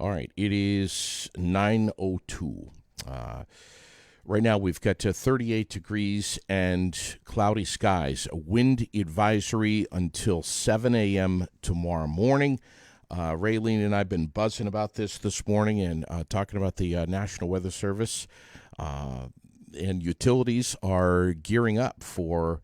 All right, it is 9:02. Right now we've got 38 degrees and cloudy skies. A wind advisory until 7 a.m. tomorrow morning. Raylene and I have been buzzing about this morning and talking about the National Weather Service. And utilities are gearing up for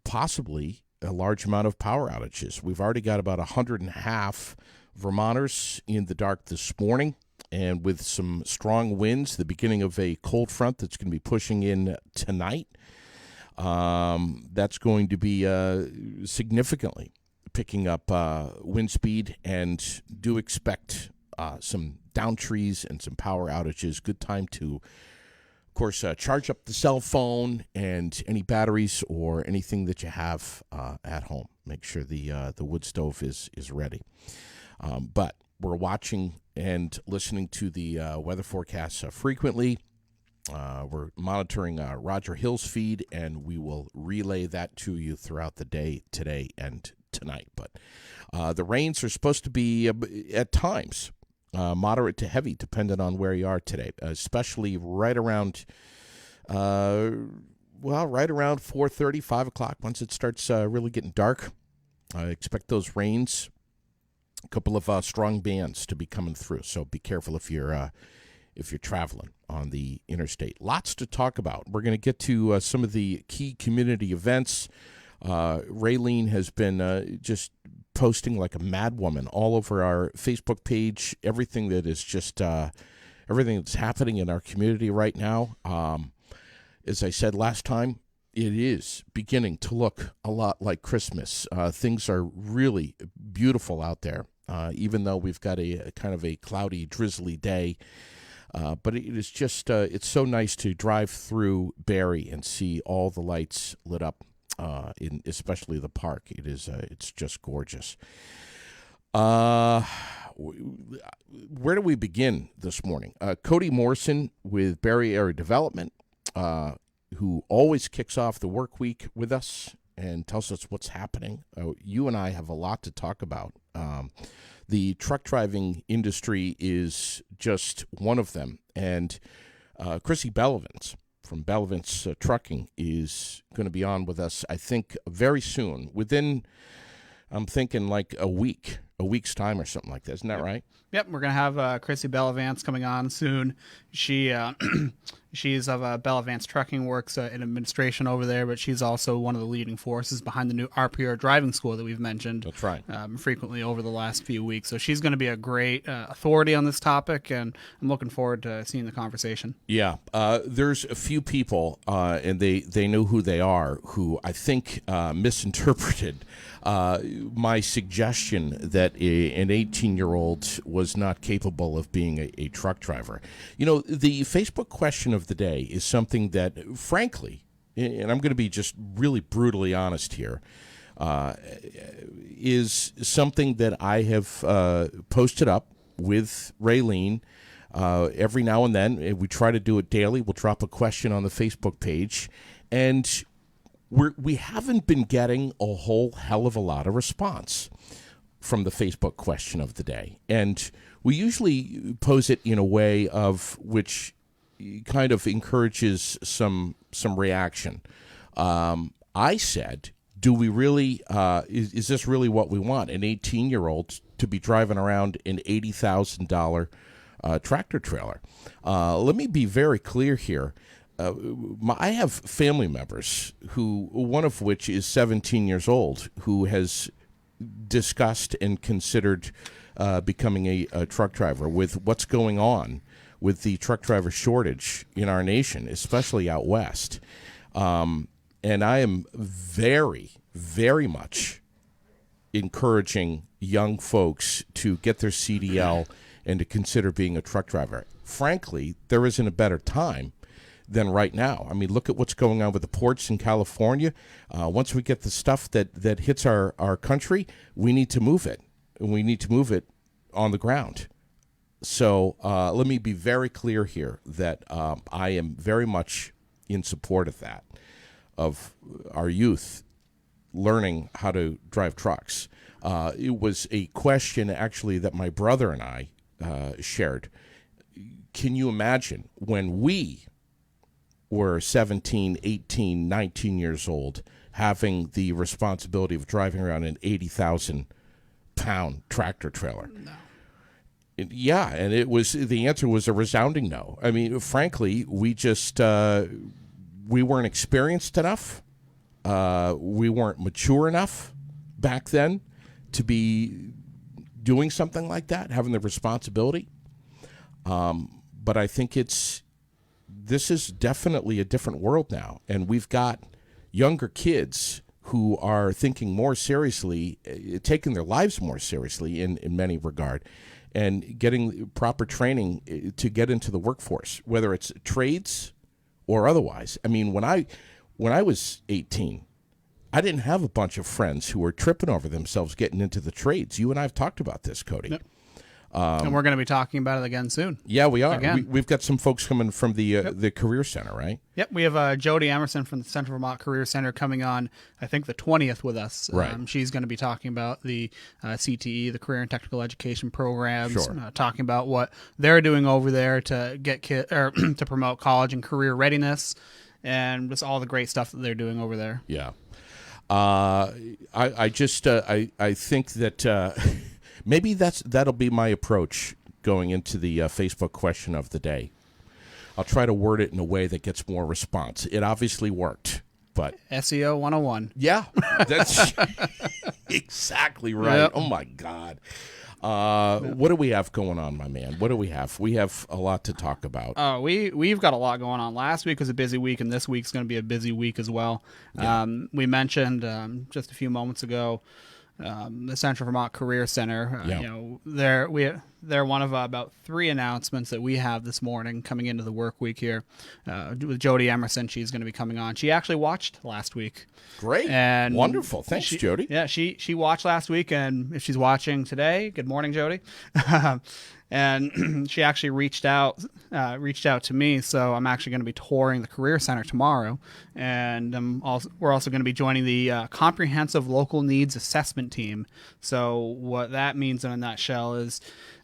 possibly a large amount of power outages. We've already got about 150 Vermonters in the dark this morning, and with some strong winds, the beginning of a cold front that's going to be pushing in tonight. That's going to be significantly picking up wind speed, and do expect some down trees and some power outages. Good time to, of course, charge up the cell phone and any batteries or anything that you have at home. Make sure the wood stove is ready. But we're watching and listening to the weather forecasts frequently. We're monitoring Roger Hill's feed, and we will relay that to you throughout the day today and tonight. But the rains are supposed to be, at times, moderate to heavy, depending on where you are today, especially right around, right around 4:30, 5 o'clock, once it starts really getting dark. I expect those rains. A couple of strong bands to be coming through, so be careful if you're traveling on the interstate. Lots to talk about. We're going to get to some of the key community events. Raylene has been just posting like a madwoman all over our Facebook page. Everything that is just everything that's happening in our community right now. As I said last time, it is beginning to look a lot like Christmas. Things are really beautiful out there, even though we've got a kind of a cloudy, drizzly day. But it is just, it's so nice to drive through Barre and see all the lights lit up, in especially the park. It's just gorgeous. Where do we begin this morning? Cody Morrison with Barre Area Development, who always kicks off the work week with us and tells us what's happening. You and I have a lot to talk about. The truck driving industry is just one of them. And Chrissy Bellavance from Bellavance Trucking is going to be on with us, I think, very soon. I'm thinking like a week's time or something like that. Isn't that right? Yep, we're going to have Chrissy Bellavance coming on soon. She's of Bellavance Trucking Works in administration over there, but she's also one of the leading forces behind the new RPR driving school that we've mentioned. That's right. Frequently over the last few weeks. So she's going to be a great authority on this topic, and I'm looking forward to seeing the conversation. Yeah, there's a few people, and they know who they are, who I think misinterpreted my suggestion that an 18-year-old was not capable of being a truck driver. You know, the Facebook question of the day is something that, frankly, and I'm going to be just really brutally honest here, is something that I have posted up with Raylene every now and then. We try to do it daily. We'll drop a question on the Facebook page, and we haven't been getting a whole hell of a lot of response from the Facebook question of the day. And we usually pose it in a way of which kind of encourages some reaction. I said, do we really, is this really what we want? An 18-year-old to be driving around an $80,000 tractor trailer? Let me be very clear here. I have family members one of which is 17 years old, who has discussed and considered becoming a truck driver. With what's going on with the truck driver shortage in our nation, especially out west. And I am very, very much encouraging young folks to get their CDL and to consider being a truck driver. Frankly, there isn't a better time than right now. I mean, look at what's going on with the ports in California. Once we get the stuff that hits our country, we need to move it. And we need to move it on the ground. So let me be very clear here that I am very much in support of that, of our youth learning how to drive trucks. It was a question, actually, that my brother and I shared. Can you imagine when we were 17, 18, 19 years old, having the responsibility of driving around an 80,000-pound tractor trailer? No. Yeah, and the answer was a resounding no. I mean, frankly, we just we weren't experienced enough. We weren't mature enough back then to be doing something like that, having the responsibility. But I think this is definitely a different world now, and we've got younger kids who are thinking more seriously, taking their lives more seriously in many regard, and getting proper training to get into the workforce, whether it's trades or otherwise. I mean, when I was 18, I didn't have a bunch of friends who were tripping over themselves getting into the trades. You and I have talked about this, Cody. Yep. And we're going to be talking about it again soon. Yeah, we are. We've got some folks coming from the Career Center, right? Yep, we have Jody Emerson from the Central Vermont Career Center coming on, I think, the 20th with us. Right. She's going to be talking about the CTE, the Career and Technical Education programs, Sure. Talking about what they're doing over there to get to promote college and career readiness, and just all the great stuff that they're doing over there. Yeah. I think that maybe that'll be my approach going into the Facebook question of the day. I'll try to word it in a way that gets more response. It obviously worked, but SEO 101. Yeah, that's exactly right. Yep. Oh my God. What do we have going on, my man? What do we have? We have a lot to talk about. We've got a lot going on. Last week was a busy week, and this week's going to be a busy week as well. Yeah. We mentioned just a few moments ago the Central Vermont Career Center. They're one of about 3 announcements that we have this morning coming into the work week here. With Jody Emerson, she's going to be coming on. She actually watched last week. Great. And wonderful. Thanks, Jody. Yeah, she watched last week, and if she's watching today, good morning, Jody. And she actually reached out to me, so I'm actually going to be touring the Career Center tomorrow, and we're also going to be joining the Comprehensive Local Needs Assessment Team. So what that means in a nutshell is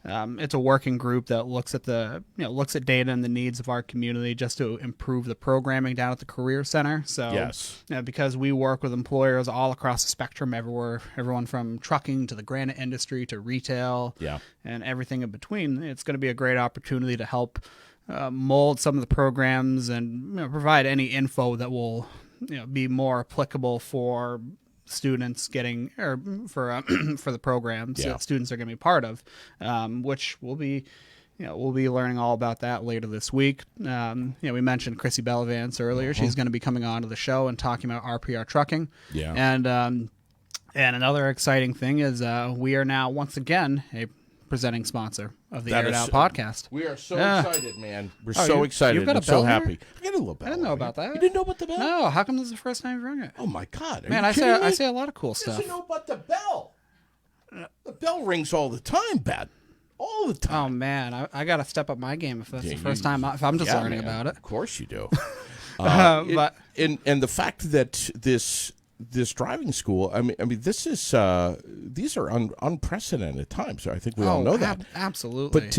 it's a working group that looks at data and the needs of our community just to improve the programming down at the Career Center. So yes. Because we work with employers all across the spectrum, everyone from trucking to the granite industry to retail, and everything in between. It's going to be a great opportunity to help mold some of the programs and provide any info that will be more applicable for students getting, or for the programs that students are going to be part of, which we'll be learning all about that later this week. We mentioned Chrissy Bellavance earlier. She's going to be coming on to the show and talking about RPR trucking. Yeah. And another exciting thing is we are now once again a presenting sponsor of the Aired Out podcast. We are so excited, man. We're so excited. You've got and a bell so here? happy. I got a little bell. I didn't know about that. You didn't know about the bell? No, how come this is the first time you've rung it? Oh my God. Man, I say a lot of cool stuff. Doesn't know about the bell. The bell rings all the time, Bat. All the time. Oh man, I got to step up my game if that's the first time. If I'm just learning about it. Of course you do. But the fact that this driving school, I mean, this is these are unprecedented times. I think we all know that. Absolutely. But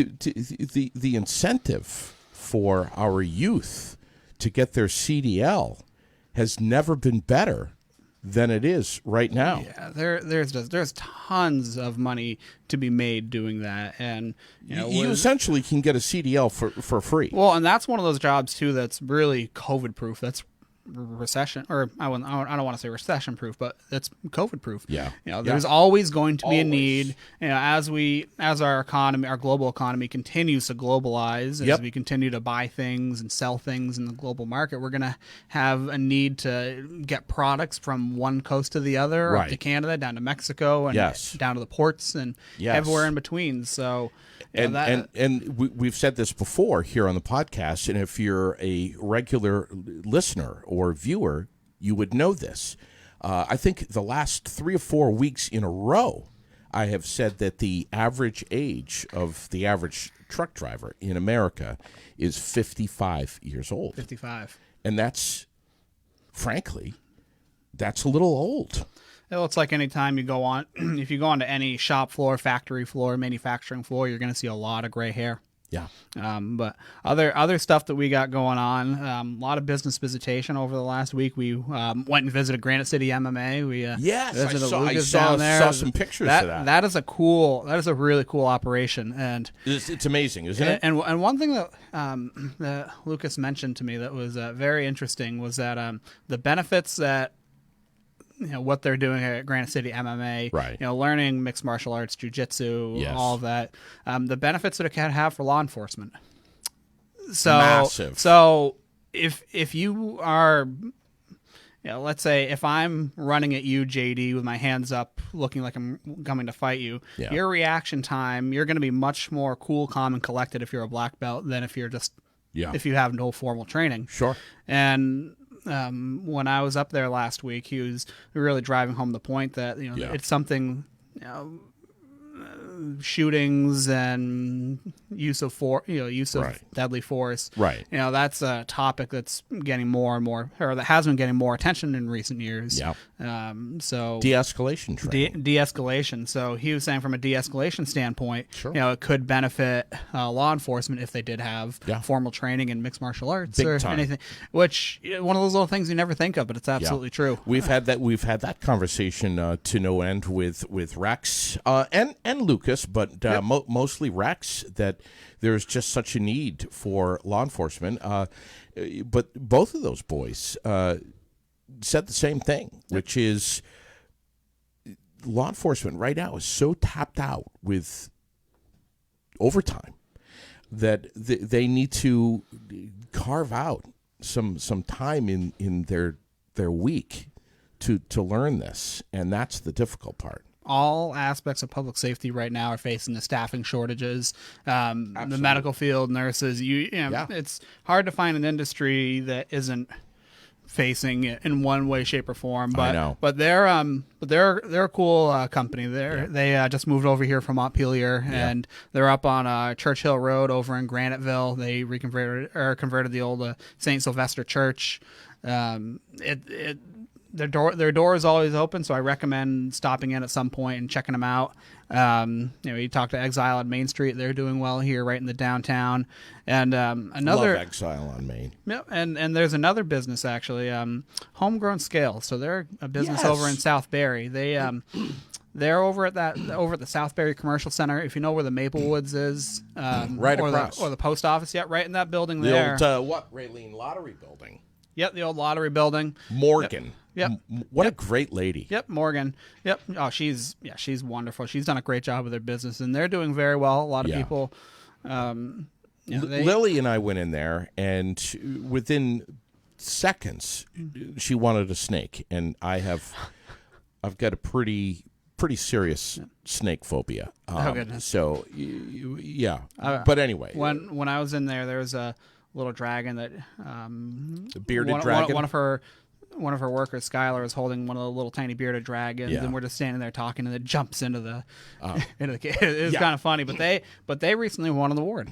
the incentive for our youth to get their CDL has never been better than it is right now. Yeah, there's tons of money to be made doing that, and you essentially can get a CDL for free. Well, and that's one of those jobs too that's really COVID proof. That's recession, or I don't want to say recession proof, but that's COVID proof. Yeah. There's always going to be a need, as our economy, our global economy continues to globalize, as we continue to buy things and sell things in the global market, we're going to have a need to get products from one coast to the other, up to Canada, down to Mexico, and down to the ports, and everywhere in between. So And we've said this before here on the podcast, and if you're a regular listener or viewer, you would know this. I think the last 3 or 4 weeks in a row, I have said that the average age of the average truck driver in America is 55 years old. 55. And that's, frankly, that's a little old. Well, it's like any time you go on, if you go onto any shop floor, factory floor, manufacturing floor, you're going to see a lot of gray hair. Yeah. But other stuff that we got going on, a lot of business visitation over the last week. We went and visited Granite City Mma. We visited Lucas down there. Saw some pictures of that. That is a really cool operation, and it's amazing, isn't it? And one thing that Lucas mentioned to me that was very interesting was that the benefits that what they're doing at Granite City Mma, right? Learning mixed martial arts, jiu-jitsu, yes. all of that. The benefits that it can have for law enforcement. So massive. So if you are, let's say if I'm running at you, JD, with my hands up, looking like I'm coming to fight you, your reaction time, you're going to be much more cool, calm, and collected if you're a black belt than if you're just if you have no formal training. Sure. And when I was up there last week, he was really driving home the point that it's something, shootings and use of deadly force. Right. That's a topic that's getting more and more, or that has been getting more attention in recent years. Yeah. So de-escalation training. De-escalation. So he was saying from a de-escalation standpoint, sure. It could benefit law enforcement if they did have formal training in mixed martial arts Big or time. anything. Which one of those little things you never think of, but it's absolutely true. We've had that conversation to no end with Rex and Lucas, but mostly Rex, that there's just such a need for law enforcement. But both of those boys said the same thing, which is law enforcement right now is so tapped out with overtime that they need to carve out some time in their week to learn this, and that's the difficult part. All aspects of public safety right now are facing the staffing shortages. The medical field, nurses. It's hard to find an industry that isn't facing it in one way, shape, or form. But I know. But they're a cool company. They just moved over here from Montpelier, and they're up on Churchill Road over in Graniteville. They converted the old St. Sylvester Church. Their door is always open, so I recommend stopping in at some point and checking them out. You talk to Exile on Main Street; they're doing well here, right in the downtown. And another love Exile on Main. Yeah, and there's another business actually, Homegrown Scales. So they're a business over in South Barre. They're over at the South Barre Commercial Center. If you know where the Maple Woods is, right across, or the post office, right in that building the there. Old Raylene Lottery building. Yep, the old lottery building. Morgan. Yep. What a great lady. Yep, Morgan. Yep. Oh, she's wonderful. She's done a great job with their business, and they're doing very well. A lot of people. Lily and I went in there, and within seconds, she wanted a snake, and I've got a pretty serious snake phobia. Oh goodness. So yeah. But anyway, when I was in there was a little dragon that a bearded dragon. One of her workers, Skylar, is holding one of the little tiny bearded dragons, and we're just standing there talking, and it jumps into the cage. It was kind of funny, but they recently won an award.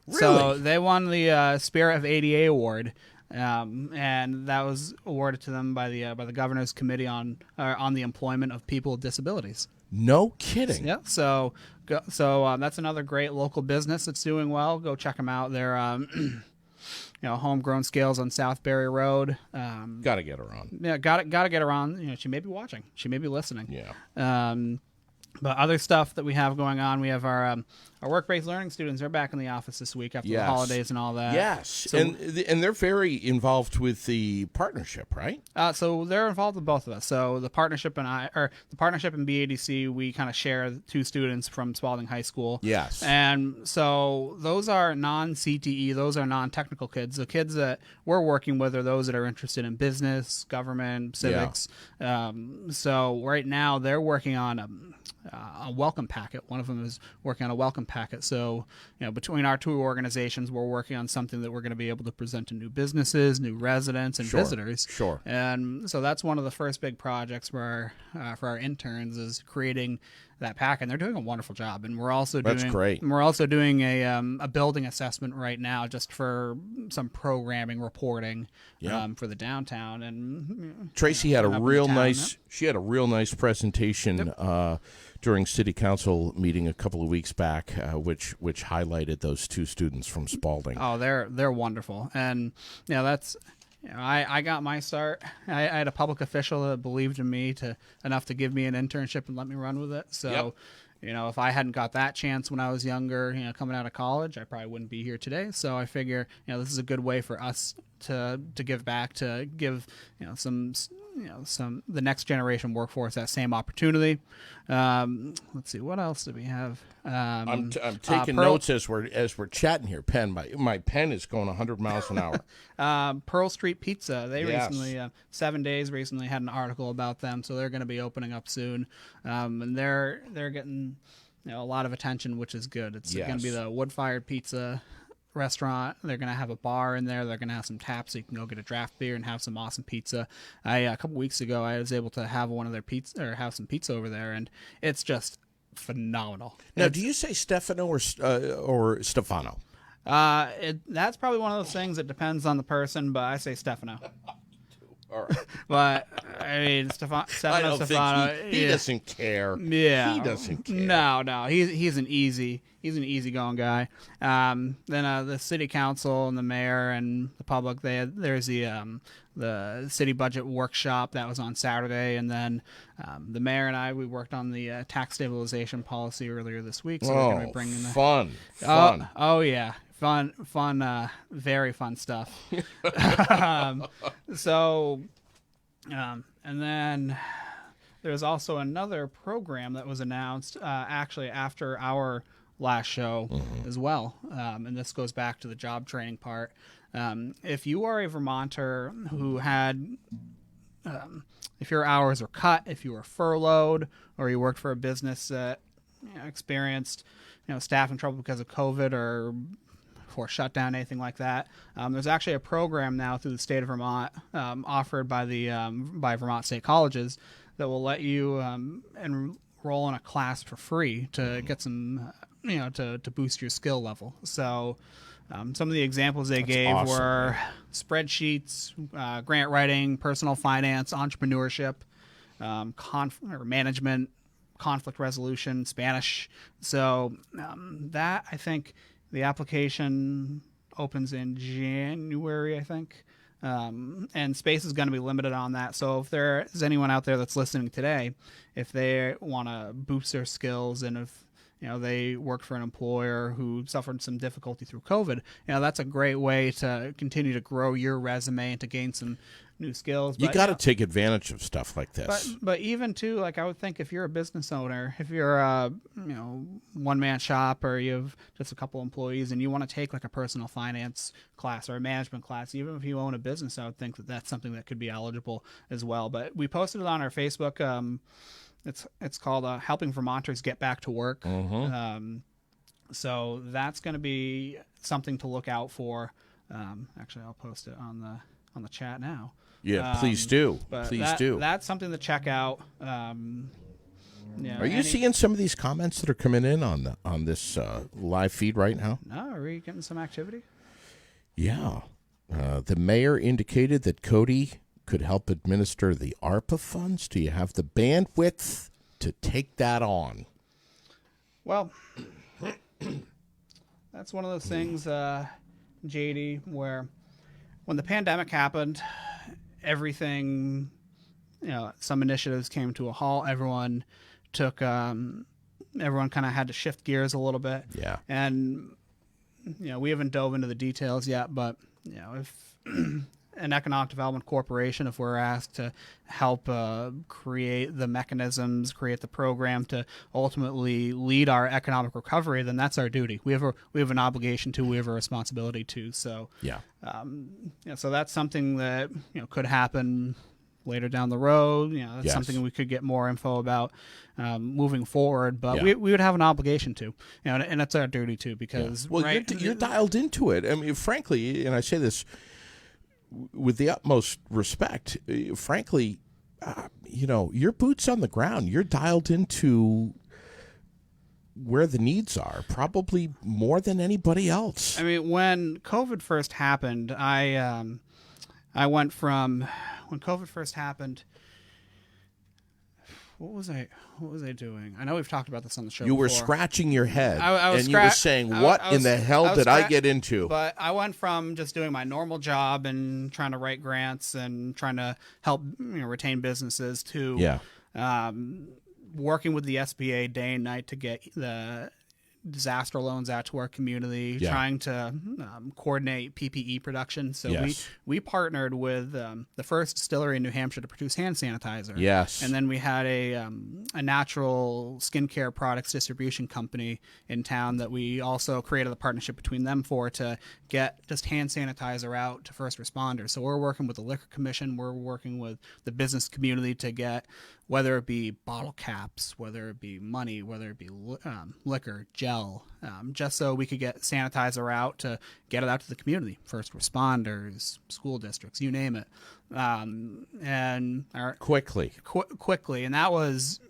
Really? So they won the Spirit of ADA award, and that was awarded to them by the governor's committee on the employment of people with disabilities. No kidding. Yeah. So that's another great local business that's doing well. Go check them out. They're Homegrown Scales on South Barre Road. Got to get her on. Yeah, got to get her on. She may be watching. She may be listening. Yeah. But other stuff that we have going on, we have our work-based learning students. They're back in the office this week after the holidays and all that. Yes, so, and they're very involved with the partnership, right? So they're involved with both of us. So the partnership and BADC, we kind of share 2 students from Spalding High School. Yes, and so those are non-CTE, those are non-technical kids. The kids that we're working with are those that are interested in business, government, civics. So right now they're working on a welcome packet. One of them is working on a welcome packet. So, between our two organizations, we're working on something that we're going to be able to present to new businesses, new residents, and visitors. Sure. And so that's one of the first big projects for our interns is creating that packet. And they're doing a wonderful job. And we're also doing a building assessment right now just for some programming reporting for the downtown. And Tracy had a real nice presentation during city council meeting a couple of weeks back, which highlighted those two students from Spalding. Oh, they're wonderful. And that's I got my start. I had a public official that believed in me enough to give me an internship and let me run with it. So, if I hadn't got that chance when I was younger, coming out of college, I probably wouldn't be here today. So I figure, this is a good way for us to give back, to give, the next generation workforce that same opportunity. Let's see, what else do we have? I'm taking notes as we're chatting here. My pen is going 100 miles an hour. Pearl Street Pizza. They recently 7 Days recently had an article about them, so they're going to be opening up soon, and they're getting a lot of attention, which is good. It's going to be the wood-fired pizza restaurant. They're going to have a bar in there. They're going to have some taps so you can go get a draft beer and have some awesome pizza. A couple weeks ago, I was able to have one of their pizza or have some pizza over there, and it's just phenomenal. Now, do you say Stefano or Stefano? That's probably one of those things that depends on the person, but I say Stefano. All right. But I mean, Stefano. He doesn't care. Yeah, he doesn't care. No. He's an easygoing guy. Then the city council and the mayor and the public. There's the city budget workshop that was on Saturday, and then the mayor and we worked on the tax stabilization policy earlier this week. So we're going to be bringing fun. Oh yeah. Fun, very fun stuff. And then there's also another program that was announced actually after our last show as well. And this goes back to the job training part. If you are a Vermonter who had, if your hours are cut, if you were furloughed, or you worked for a business that experienced staffing trouble because of COVID or for shutdown, anything like that. There's actually a program now through the state of Vermont offered by by Vermont State Colleges that will let you enroll in a class for free to get some, to boost your skill level. So some of the examples they gave were spreadsheets, grant writing, personal finance, entrepreneurship, management, conflict resolution, Spanish. So that, I think, the application opens in January, I think, and space is going to be limited on that. So if there is anyone out there that's listening today, if they want to boost their skills, and if they work for an employer who suffered some difficulty through COVID, that's a great way to continue to grow your resume and to gain some new skills. You got to take advantage of stuff like this. But even too, like, I would think if you're a business owner, if you're a one-man shop, or you have just a couple employees and you want to take like a personal finance class or a management class, even if you own a business, I would think that that's something that could be eligible as well. But we posted it on our Facebook. It's called Helping Vermonters Get Back to Work. So that's going to be something to look out for. Actually, I'll post it on the chat now. Yeah, please do. Please do. That's something to check out. Are you seeing some of these comments that are coming in on this live feed right now? No, are we getting some activity? Yeah. The mayor indicated that Cody could help administer the ARPA funds. Do you have the bandwidth to take that on? Well, that's one of those things, JD, where when the pandemic happened, everything, some initiatives came to a halt. Everyone kind of had to shift gears a little bit. Yeah. And, we haven't dove into the details yet, but, if an economic development corporation, if we're asked to help create the mechanisms, create the program to ultimately lead our economic recovery, then that's our duty. We have an obligation to, we have a responsibility to. So yeah. So that's something that could happen later down the road. That's Yes. something we could get more info about moving forward. But Yeah. we would have an obligation to, and it's our duty to, because Well, you're dialed into it. I mean, frankly, and I say this with the utmost respect, frankly, your boots on the ground. You're dialed into where the needs are, probably more than anybody else. I mean, when COVID first happened, I went from when COVID first happened. What was I doing? I know we've talked about this on the show. You were before. scratching your head, I was and you were saying, "What in the hell did I get into?" But I went from just doing my normal job and trying to write grants and trying to help retain businesses to working with the SBA day and night to get the disaster loans out to our community, trying to coordinate PPE production. So we partnered with the first distillery in New Hampshire to produce hand sanitizer. Yes. And then we had a natural skincare products distribution company in town that we also created a partnership between them to get just hand sanitizer out to first responders. So we're working with the Liquor Commission. We're working with the business community to get, whether it be bottle caps, whether it be money, whether it be liquor, gel, just so we could get sanitizer out to get it out to the community, first responders, school districts, you name it. And quickly. And that was,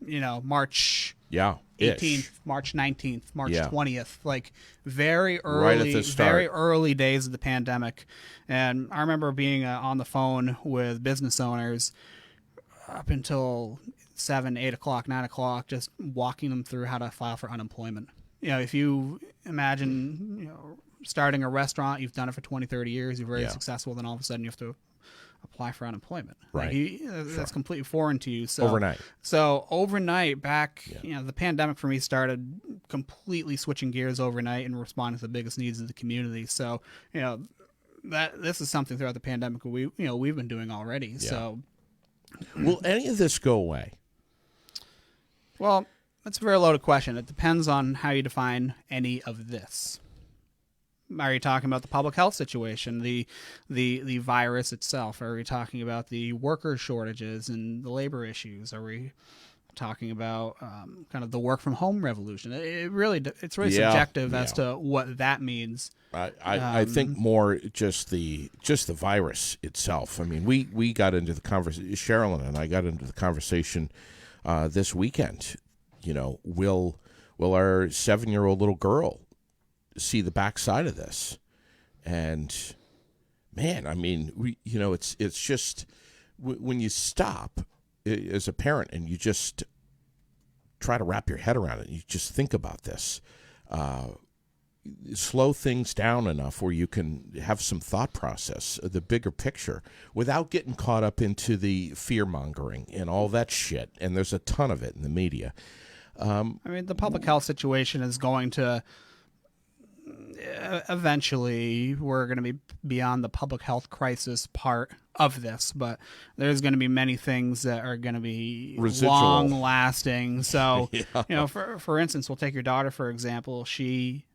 March 18th, March 19th, March 20th, like very early, right at the start. Very early days of the pandemic. And I remember being on the phone with business owners up until 7, 8 o'clock, 9 o'clock, just walking them through how to file for unemployment. If you imagine, starting a restaurant, you've done it for 20, 30 years, you're very successful, then all of a sudden you have to apply for unemployment. Right. That's completely foreign to you. So overnight back, the pandemic for me started completely switching gears overnight and responding to the biggest needs of the community. So, that this is something throughout the pandemic we've been doing already. Yeah. So will any of this go away? Well, that's a very loaded question. It depends on how you define any of this. Are you talking about the public health situation, the virus itself? Are we talking about the worker shortages and the labor issues? Are we talking about kind of the work from home revolution? It's really subjective as to what that means. I think more just the virus itself. I mean, we got into the conversation. Sherilyn and I got into the conversation this weekend. Will our 7-year-old little girl see the backside of this? And man, I mean, it's just when you stop as a parent and you just try to wrap your head around it, you just think about this. Slow things down enough where you can have some thought process, the bigger picture, without getting caught up into the fear-mongering and all that shit. And there's a ton of it in the media. I mean, the public health situation is going to eventually, we're going to be beyond the public health crisis part of this, but there's going to be many things that are going to be long lasting. So, for instance, we'll take your daughter, for example. She,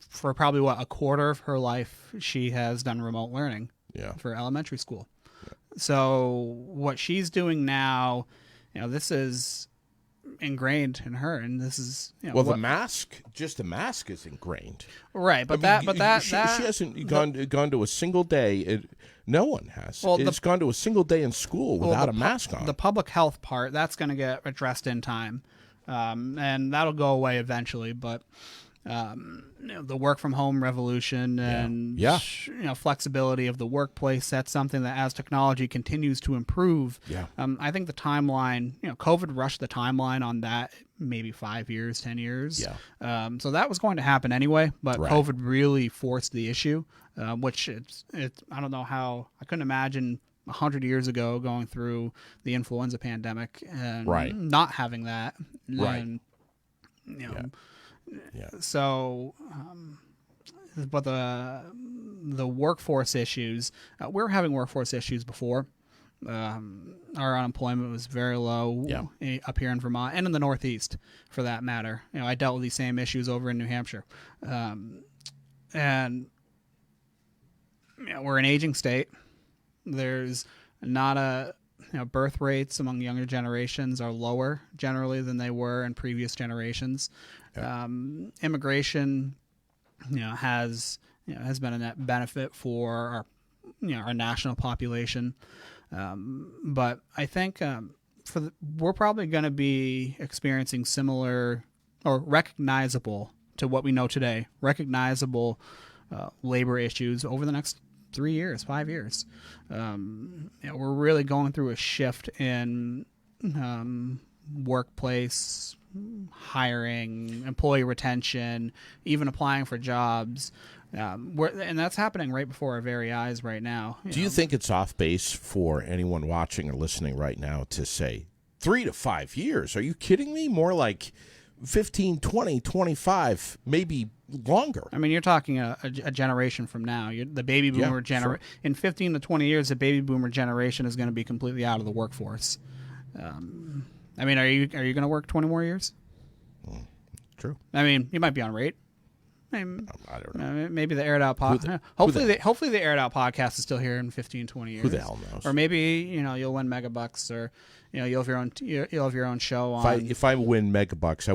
for probably a quarter of her life, she has done remote learning for elementary school. Yeah. So what she's doing now, this is ingrained in her, and this is the mask is ingrained, right? But she hasn't gone to a single day. No one has. It's gone to a single day in school without a mask on. The public health part, that's going to get addressed in time, and that'll go away eventually. But the work from home revolution and flexibility of the workplace, that's something that as technology continues to improve, I think the timeline, COVID rushed the timeline on that maybe 5 years, 10 years. So that was going to happen anyway, but COVID really forced the issue, which it's I don't know how, I couldn't imagine 100 years ago going through the influenza pandemic and not having that. And, So, but the workforce issues, we were having workforce issues before. Our unemployment was very low up here in Vermont and in the Northeast, for that matter. I dealt with these same issues over in New Hampshire, and we're an aging state. There's not a birth rates among younger generations are lower generally than they were in previous generations. Immigration, has been a net benefit for our national population. But I think we're probably going to be experiencing similar or recognizable to what we know today, recognizable labor issues over the next 3 years, 5 years. We're really going through a shift in workplace hiring, employee retention, even applying for jobs. And that's happening right before our very eyes right now. Do you think it's off base for anyone watching or listening right now to say 3 to 5 years? Are you kidding me? More like 15, 20, 25, maybe longer. I mean, you're talking a generation from now. The baby boomer generation. Sure. In 15 to 20 years, the baby boomer generation is going to be completely out of the workforce. I mean, are you going to work 20 more years? True. I mean, you might be on rate. I don't know. Maybe the Aired Out podcast. Hopefully the Aired Out podcast is still here in 15, 20 years. Who the hell knows? Or maybe you'll win megabucks, or you'll have your own show on. If I win megabucks, I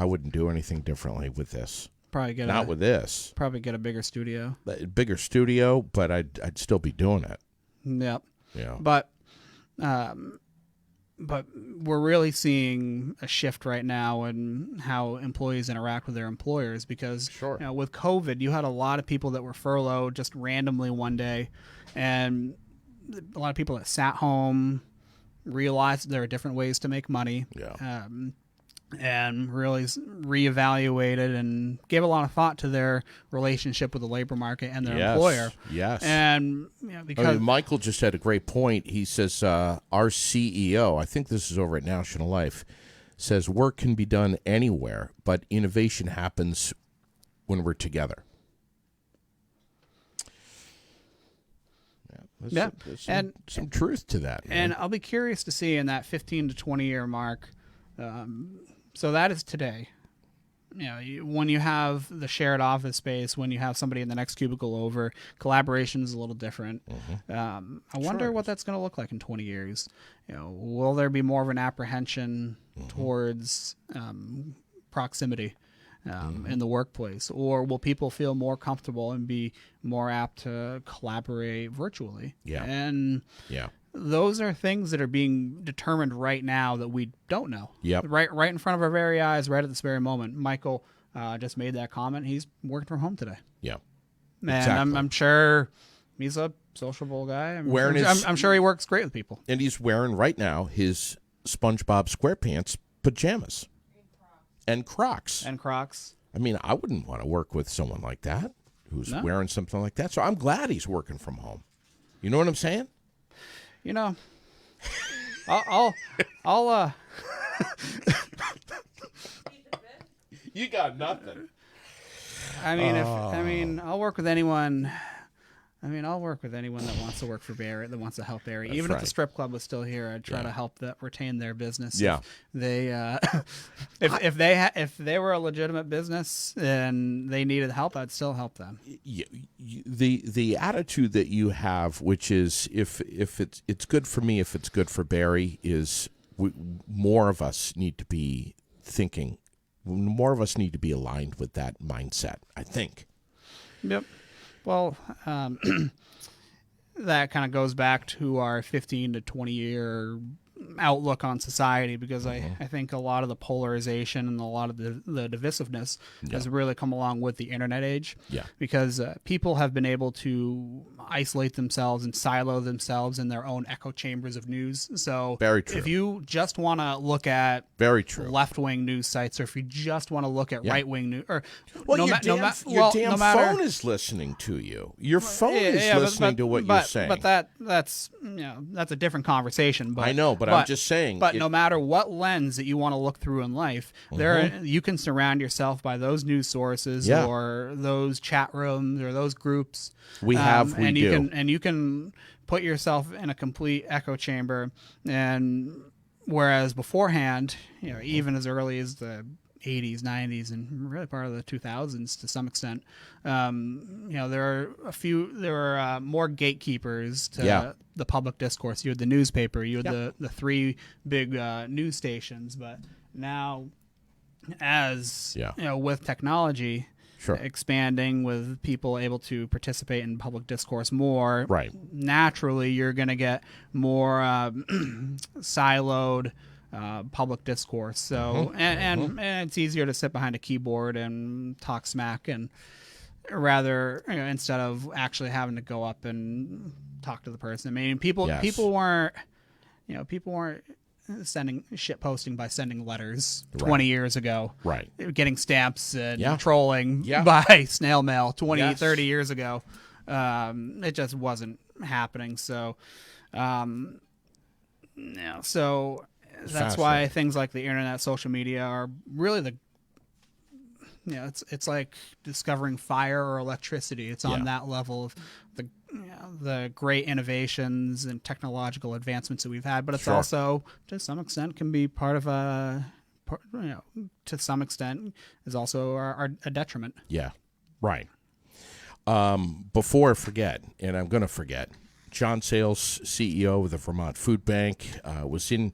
wouldn't do anything differently with this. Probably get with this. Probably get a bigger studio. Bigger studio, but I'd still be doing it. Yep. Yeah. But we're really seeing a shift right now in how employees interact with their employers because with COVID, you had a lot of people that were furloughed just randomly one day, and a lot of people that sat home realized there are different ways to make money. Yeah. And really reevaluated and gave a lot of thought to their relationship with the labor market and their employer. Yes. And because Michael just had a great point. He says our CEO, I think this is over at National Life, says work can be done anywhere, but innovation happens when we're together. There's some truth to that, man. And I'll be curious to see in that 15 to 20 year mark. So that is today. When you have the shared office space, when you have somebody in the next cubicle over, collaboration is a little different. Mm-hmm. I wonder what that's going to look like in 20 years. Will there be more of an apprehension towards proximity in the workplace, or will people feel more comfortable and be more apt to collaborate virtually? Those are things that are being determined right now that we don't know. Yep. Right in front of our very eyes, right at this very moment. Michael just made that comment. He's working from home today. Yeah. And exactly. I'm sure he's a sociable guy. I'm sure he works great with people. And he's wearing right now his SpongeBob SquarePants pajamas. And Crocs. I mean, I wouldn't want to work with someone like that who's wearing something like that. So I'm glad he's working from home. You know what I'm saying? I'll You got nothing. I'll work with anyone. I'll work with anyone that wants to work for Barre, that wants to help Barre. Even if the strip club was still here, I'd try to help retain their business. Yeah. If they were a legitimate business and they needed help, I'd still help them. The attitude that you have, which is if it's good for me, if it's good for Barre, is more of us need to be thinking. More of us need to be aligned with that mindset, I think. Yep. Well, that kind of goes back to our 15 to 20 year outlook on society, because I think a lot of the polarization and a lot of the divisiveness has really come along with the internet age. Yeah. Because people have been able to isolate themselves and silo themselves in their own echo chambers of news. So very true. If you just want to look at very true left-wing news sites, or if you just want to look at right-wing news, or your damn phone is listening to you. Your phone is listening to what you're saying. But that's a different conversation. But I know, but I'm just saying. But no matter what lens that you want to look through in life, you can surround yourself by those news sources or those chat rooms or those groups. You can put yourself in a complete echo chamber. And whereas beforehand, even as early as the 80s, 90s, and really part of the 2000s to some extent. There are more gatekeepers to the public discourse. You had the newspaper, you had the three big news stations, but now as with technology expanding, with people able to participate in public discourse more, naturally you're going to get more siloed public discourse. So and it's easier to sit behind a keyboard and talk smack, and rather instead of actually having to go up and talk to the person. I mean, people weren't sending shit posting by sending letters 20 years ago, getting stamps and trolling by snail mail 20 30 years ago. It just wasn't happening. So that's why things like the internet, social media are really it's like discovering fire or electricity. It's on that level of the great innovations and technological advancements that we've had, but it's also to some extent can be part of to some extent is also a detriment. Yeah, right. Before I forget, and I'm going to forget, John Sales, CEO of the Vermont Food Bank, was in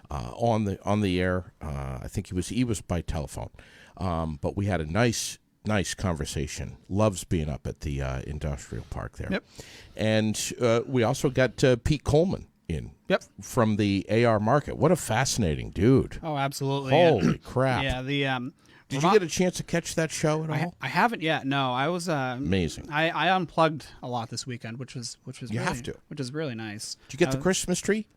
on the air. I think he was by telephone, but we had a nice conversation. Loves being up at the industrial park there. Yep. And we also got Pete Coleman in from the AR market. What a fascinating dude. Oh, absolutely. Holy crap. Yeah, did you get a chance to catch that show at all? I haven't yet. No, I was amazing. I unplugged a lot this weekend, which was which is really nice. Did you get the Christmas tree?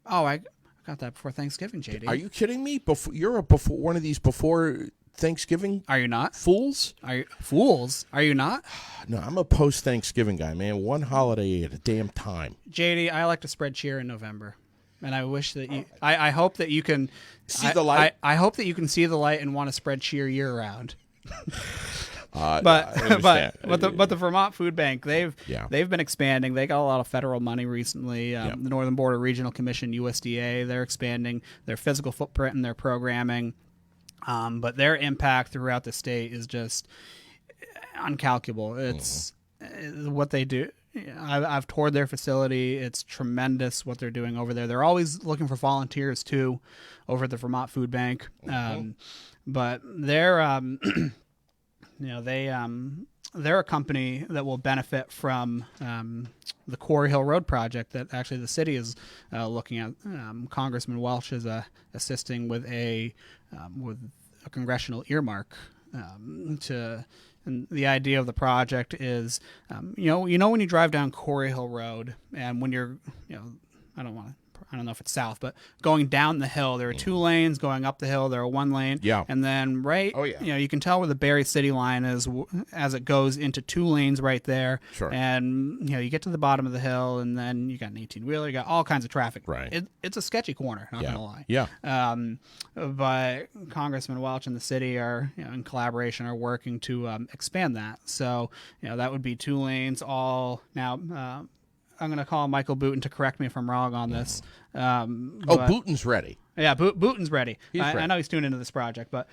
Oh, I got that before Thanksgiving, JD. Are you kidding me? You're one of these before Thanksgiving? Are you not? Fools? Are you not? No, I'm a post-Thanksgiving guy, man. One holiday at a damn time. JD, I like to spread cheer in November. And I wish that you I hope that you can see the light. I hope that you can see the light and want to spread cheer year round. But the Vermont Food Bank, they've been expanding. They got a lot of federal money recently. The Northern Border Regional Commission, USDA, they're expanding their physical footprint and their programming. But their impact throughout the state is just uncalculable. It's what they do. I've toured their facility. It's tremendous what they're doing over there. They're always looking for volunteers too, over at the Vermont Food Bank. But they're they're a company that will benefit from the Quarry Hill Road project that actually the city is looking at. Congressman Welch is assisting with a congressional earmark and the idea of the project is, when you drive down Quarry Hill Road, and when you're, I don't know if it's south, but going down the hill, there are two lanes. Going up the hill, there are one lane. Yeah. And then you can tell where the Barre city line is as it goes into two lanes right there. Sure. And, you get to the bottom of the hill, and then you got an 18-wheeler. You got all kinds of traffic. Right. It's a sketchy corner, not going to lie. Yeah. But Congressman Welch and the city are, in collaboration, are working to expand that. So, that would be two lanes all now. I'm going to call Michael Booten to correct me if I'm wrong on this. Booten's ready. Yeah, Booten's ready. Ready. I know he's tuned into this project, but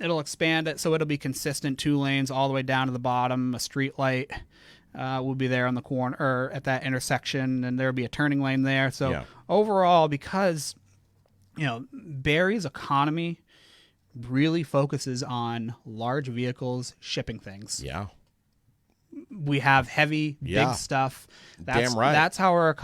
it'll expand it so it'll be consistent, two lanes all the way down to the bottom. A street light will be there on the corner or at that intersection, and there'll be a turning lane there. So overall, because Barre's economy really focuses on large vehicles shipping things. Yeah. We have heavy, big stuff. Damn right. That's how our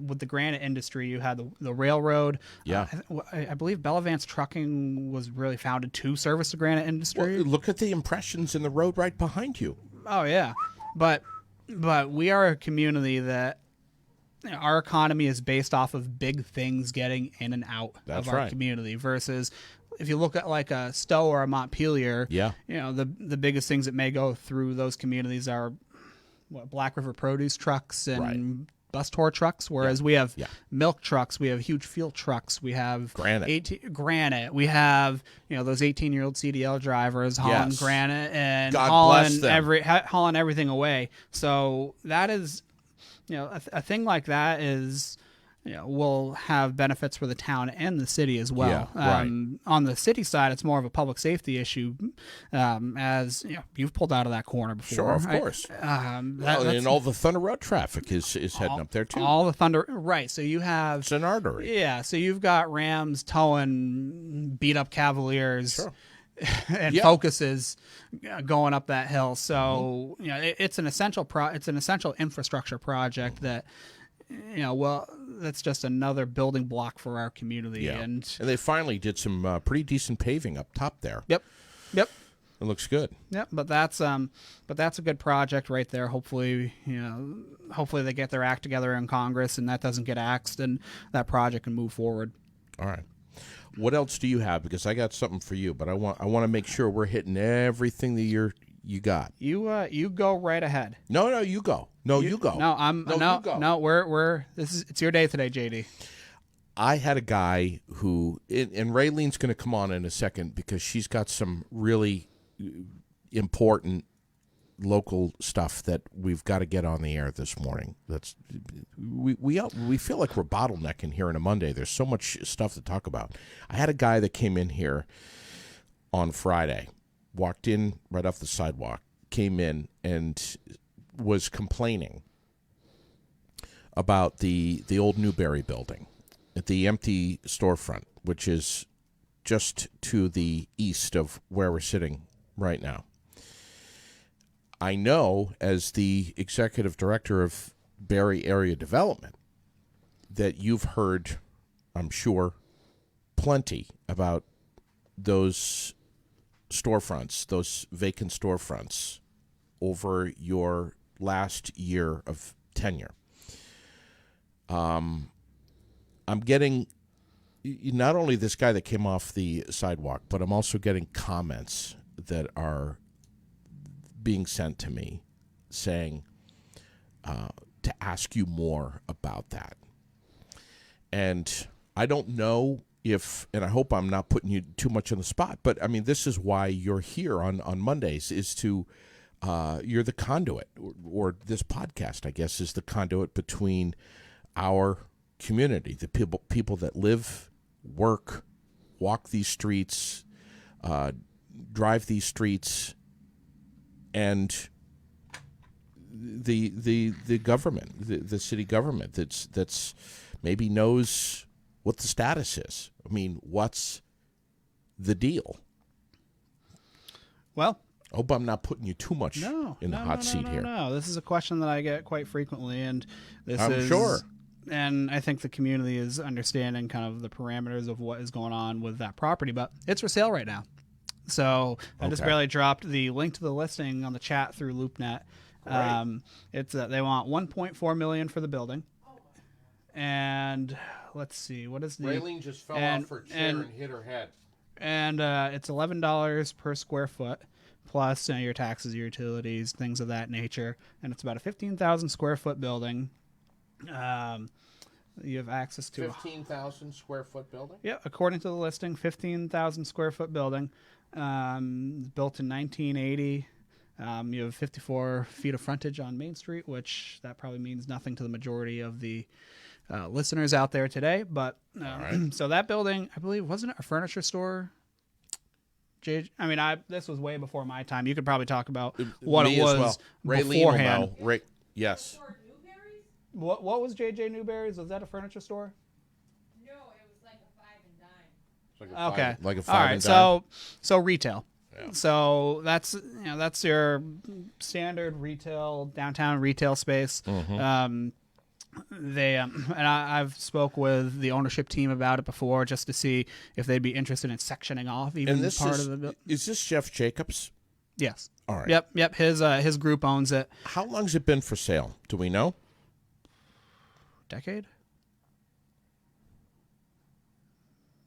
with the granite industry, you had the railroad. Yeah. I believe Bellavance Trucking was really founded to service the granite industry. Well, look at the impressions in the road right behind you. Oh, yeah. But we are a community that our economy is based off of big things getting in and out of our community versus if you look at like a Stowe or a Montpelier, the biggest things that may go through those communities are Black River produce trucks and bus tour trucks, whereas we have milk trucks, we have huge fuel trucks, we have granite, we have those 18-year-old CDL drivers hauling granite and hauling everything away. So that is a thing like that is will have benefits for the town and the city as well. Yeah, right. On the city side, it's more of a public safety issue, as you've pulled out of that corner before. Sure, of course. And all the Thunder Road traffic is heading up there too. All the Thunder, right? So you have it's an artery. Yeah, so you've got Rams towing beat up Cavaliers. Sure. And Focuses going up that hill. So it's an essential infrastructure project that that's just another building block for our community. Yeah. And they finally did some pretty decent paving up top there. Yep. It looks good. Yep, but that's a good project right there. Hopefully they get their act together in Congress and that doesn't get axed and that project can move forward. All right. What else do you have? Because I got something for you, but I want to make sure we're hitting everything that you got. You go right ahead. No, you go. You go. No, it's your day today, JD. I had a guy who, and Raylene's going to come on in a second because she's got some really important local stuff that we've got to get on the air this morning. We feel like we're bottlenecking here on a Monday. There's so much stuff to talk about. I had a guy that came in here on Friday, walked in right off the sidewalk, came in and was complaining about the old Newberry building, at the empty storefront, which is just to the east of where we're sitting right now. I know, as the executive director of Barre Area Development, that you've heard, I'm sure, plenty about those storefronts, those vacant storefronts, over your last year of tenure. I'm getting not only this guy that came off the sidewalk, but I'm also getting comments that are being sent to me saying to ask you more about that. And I don't know if, and I hope I'm not putting you too much on the spot, but I mean, this is why you're here on Mondays, is to, you're the conduit, or this podcast, I guess, is the conduit between our community, the people that live, work, walk these streets, drive these streets, and the government, the city government that's maybe knows what the status is. I mean, what's the deal? Well, I hope I'm not putting you too much in the hot seat here. No, this is a question that I get quite frequently, and I'm sure. And I think the community is understanding kind of the parameters of what is going on with that property, but it's for sale right now. So I just barely dropped the link to the listing on the chat through LoopNet. It's they want $1.4 million for the building, and let's see, what is the Raylene just fell off her chair and hit her head. And it's $11 per square foot, plus your taxes, your utilities, things of that nature, and it's about a 15,000 square foot building. You have access to 15,000 square foot building. Yeah, according to the listing, 15,000 square foot building. Built in 1980. You have 54 feet of frontage on Main Street, which that probably means nothing to the majority of the listeners out there today. But so that building, I believe, wasn't it a furniture store? This was way before my time. You could probably talk about what it was beforehand. Yes. What was J.J. Newberry's? Was that a furniture store? No, it was like a five and dime. Like a five and dime. All right, so retail. Yeah. So that's your standard retail, downtown retail space. Mm-hmm. I've spoke with the ownership team about it before, just to see if they'd be interested in sectioning off even part of the. Is this Jeff Jacobs? Yes. All right. Yep. His group owns it. How long's it been for sale? Do we know? Decade.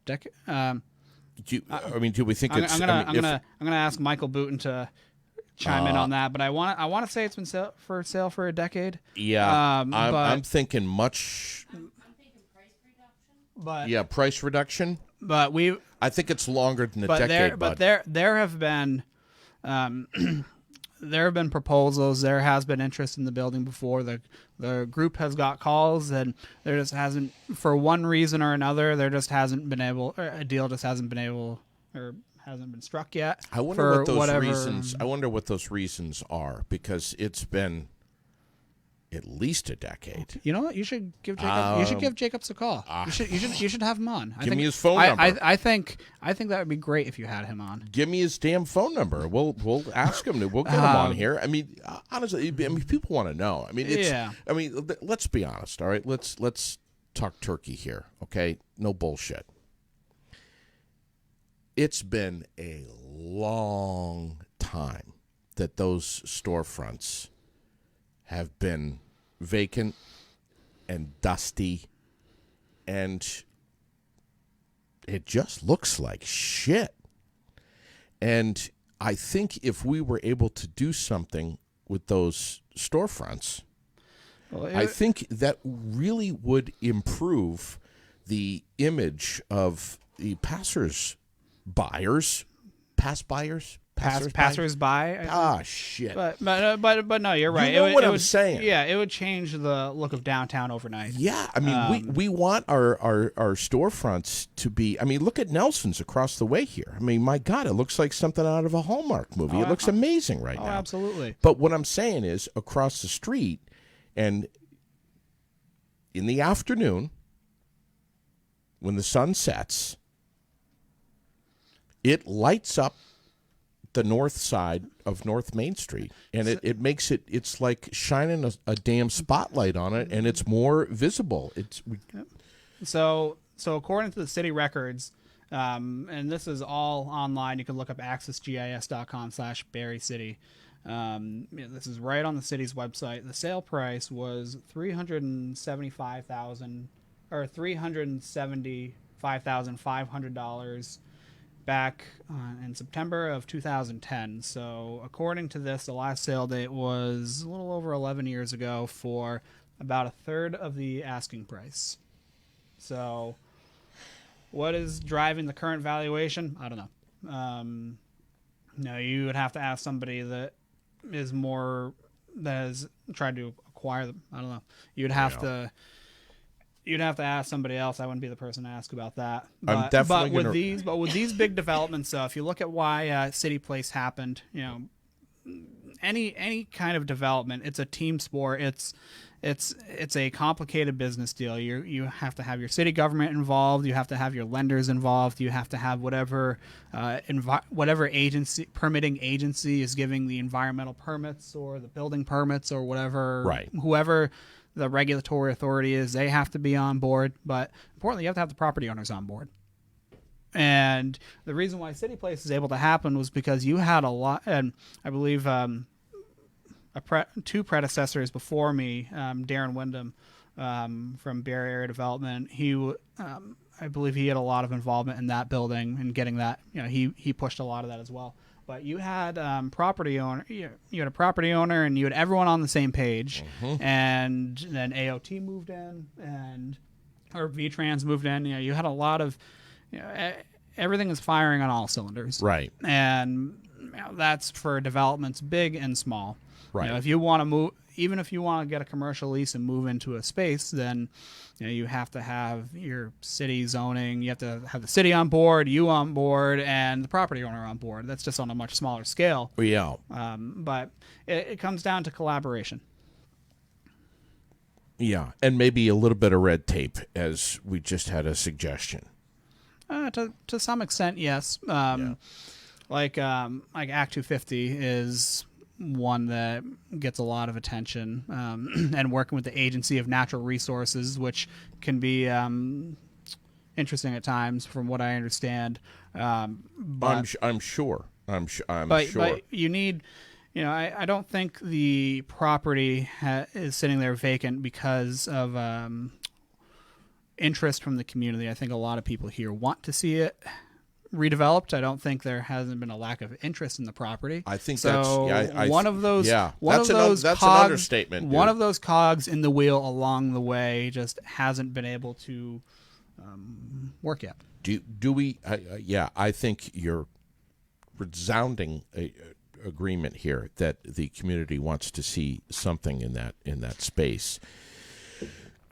Do we think it's? I'm gonna ask Michael Booten to chime in on that, but I want to say it's been for sale for a decade. Yeah, I'm thinking much. I'm thinking price reduction. But yeah, price reduction. But I think it's longer than a decade. There have been, there have been proposals. There has been interest in the building before. The group has got calls, and there just hasn't, for one reason or another, there just hasn't been able, or a deal just hasn't been able, or hasn't been struck yet. I wonder what those reasons. I wonder what those reasons are, because it's been at least a decade. You know what? You should give Jacob. You should give Jacobs a call. You should have him on. Give me his phone number. I think that would be great if you had him on. Give me his damn phone number. We'll ask him. We'll get him on here. I mean, honestly, people want to know. I mean, I mean, let's be honest. All right, let's talk turkey here. Okay, no bullshit. It's been a long time that those storefronts have been vacant and dusty, and it just looks like shit. And I think if we were able to do something with those storefronts, I think that really would improve the image of the passers-by. Shit. But no, you're right. You know what I'm saying? Yeah, it would change the look of downtown overnight. Yeah, I mean, we want our storefronts to be. I mean, look at Nelson's across the way here. I mean, my God, it looks like something out of a Hallmark movie. It looks amazing right now. Absolutely. But what I'm saying is, across the street, and in the afternoon, when the sun sets, it lights up the north side of North Main Street, and it makes it's like shining a damn spotlight on it, and it's more visible. So according to the city records, and this is all online, you can look up accessgis.com/Barre City. This is right on the city's website. The sale price was $375,500 back in September of 2010. So according to this, the last sale date was a little over 11 years ago for about a third of the asking price. So what is driving the current valuation? I don't know. No, you would have to ask somebody that has tried to acquire them. I don't know. You'd have to ask somebody else. I wouldn't be the person to ask about that. But with these big developments, if you look at why City Place happened, any kind of development, it's a team sport. It's a complicated business deal. You have to have your city government involved. You have to have your lenders involved. You have to have whatever permitting agency is giving the environmental permits or the building permits or whatever. Right. Whoever the regulatory authority is, they have to be on board. But importantly, you have to have the property owners on board. And the reason why City Place is able to happen was because you had a lot, and I believe two predecessors before me, Darren Wyndham from Barre Area Development, I believe he had a lot of involvement in that building and getting that. He pushed a lot of that as well. But you had property owner. You had a property owner, and you had everyone on the same page. Mm-hmm. And then AOT moved in, or VTrans moved in. You had a lot of. Everything is firing on all cylinders. Right. And that's for developments big and small. Right. If you want to move, even if you want to get a commercial lease and move into a space, then you have to have your city zoning. You have to have the city on board, you on board, and the property owner on board. That's just on a much smaller scale. Yeah. But it comes down to collaboration. Yeah, and maybe a little bit of red tape, as we just had a suggestion. To some extent, yes. Like Act 250 is one that gets a lot of attention, and working with the Agency of Natural Resources, which can be interesting at times, from what I understand. But I'm sure. But you need. I don't think the property is sitting there vacant because of interest from the community. I think a lot of people here want to see it redeveloped. I don't think there hasn't been a lack of interest in the property. I think so. That's one of those. Yeah, that's an understatement. One of those cogs in the wheel along the way just hasn't been able to work yet. Do we? Yeah, I think you're resounding agreement here that the community wants to see something in that space.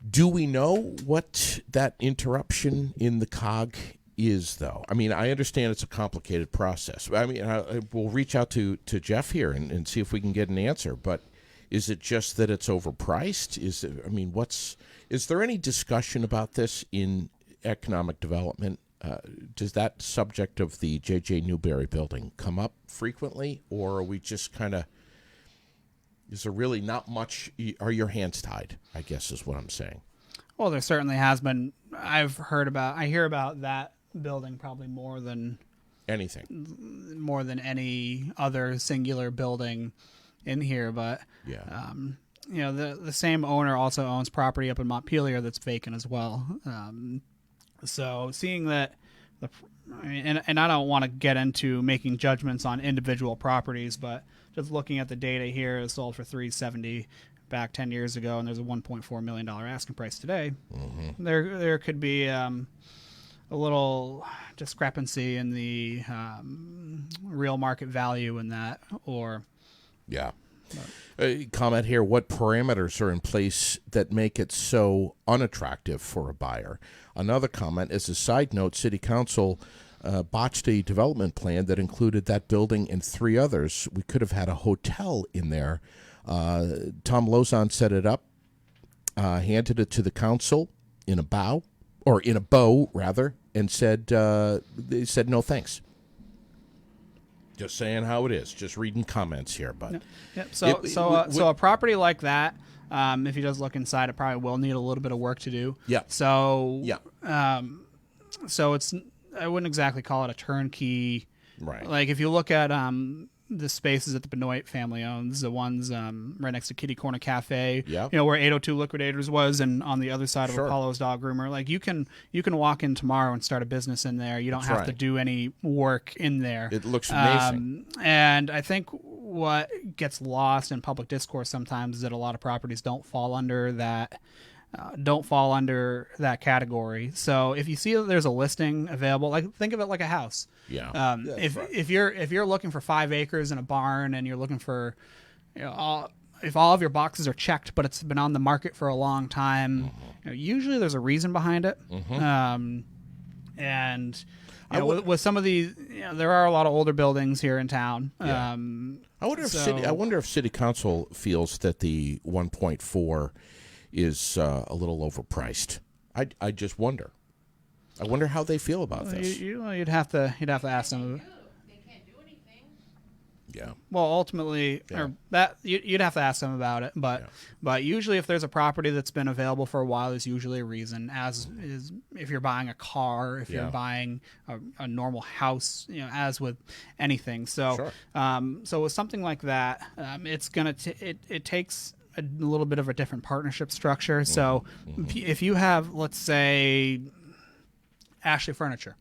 Do we know what that interruption in the cog is, though? I mean, I understand it's a complicated process. I mean, we'll reach out to Jeff here and see if we can get an answer. But is it just that it's overpriced? Is there any discussion about this in economic development? Does that subject of the J.J. Newberry building come up frequently, or are we just kind of? Is there really not much? Are your hands tied? I guess is what I'm saying. Well, there certainly has been. I hear about that building probably more than any other singular building in here. But yeah, the same owner also owns property up in Montpelier that's vacant as well. So seeing that, and I don't want to get into making judgments on individual properties, but just looking at the data here, it sold for $370 back 10 years ago, and there's a $1.4 million asking price today. Mm-hmm. There could be a little discrepancy in the real market value in that, or yeah. Comment here, what parameters are in place that make it so unattractive for a buyer? Another comment, as a side note, City Council botched a development plan that included that building and 3 others. We could have had a hotel in there. Tom Lozon set it up, handed it to the council in a bow, and said, they said no thanks. Just saying how it is. Just reading comments here, but yep. So a property like that, if you just look inside, it probably will need a little bit of work to do. Yeah. So it's, I wouldn't exactly call it a turnkey. Right. Like if you look at the spaces that the Benoit family owns, the ones right next to Kitty Corner Cafe, where 802 Liquidators was, and on the other side of Apollo's Dog Groomer. Like you can walk in tomorrow and start a business in there. You don't have to do any work in there. It looks amazing. And I think what gets lost in public discourse sometimes is that a lot of properties don't fall under that category. So if you see that there's a listing available, like think of it like a house. Yeah. If you're looking for 5 acres and a barn, and you're looking for, if all of your boxes are checked, but it's been on the market for a long time, usually there's a reason behind it. And with some of these, there are a lot of older buildings here in town. Yeah. I wonder if City Council feels that the 1.4 is a little overpriced. I just wonder. I wonder how they feel about this. You'd have to ask them. They can't do anything. Yeah. Well, ultimately, or that you'd have to ask them about it. But usually, if there's a property that's been available for a while, there's usually a reason. As is, if you're buying a car, if you're buying a normal house, as with anything. So, so with something like that, it's gonna it takes a little bit of a different partnership structure. So if you have, let's say, Ashley Furniture.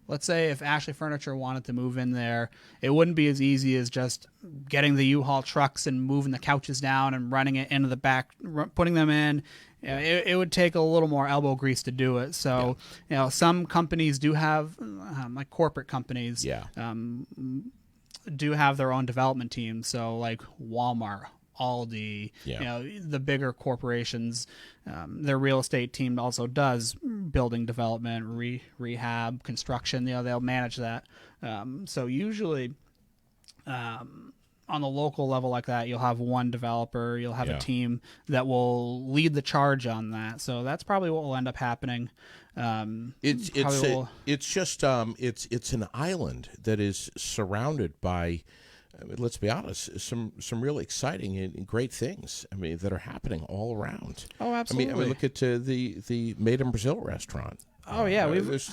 Let's say if Ashley Furniture wanted to move in there, it wouldn't be as easy as just getting the U-Haul trucks and moving the couches down and running it into the back, putting them in. It would take a little more elbow grease to do it. So, some companies do have, like corporate companies, do have their own development teams. So like Walmart, Aldi, the bigger corporations, their real estate team also does building development, rehab, construction. They'll manage that. So usually, on the local level like that, you'll have one developer, you'll have a team that will lead the charge on that. So that's probably what will end up happening. It's just it's an island that is surrounded by. Let's be honest, some really exciting and great things. That are happening all around. Oh, absolutely. Look at the Made in Brazil restaurant. Oh yeah, there's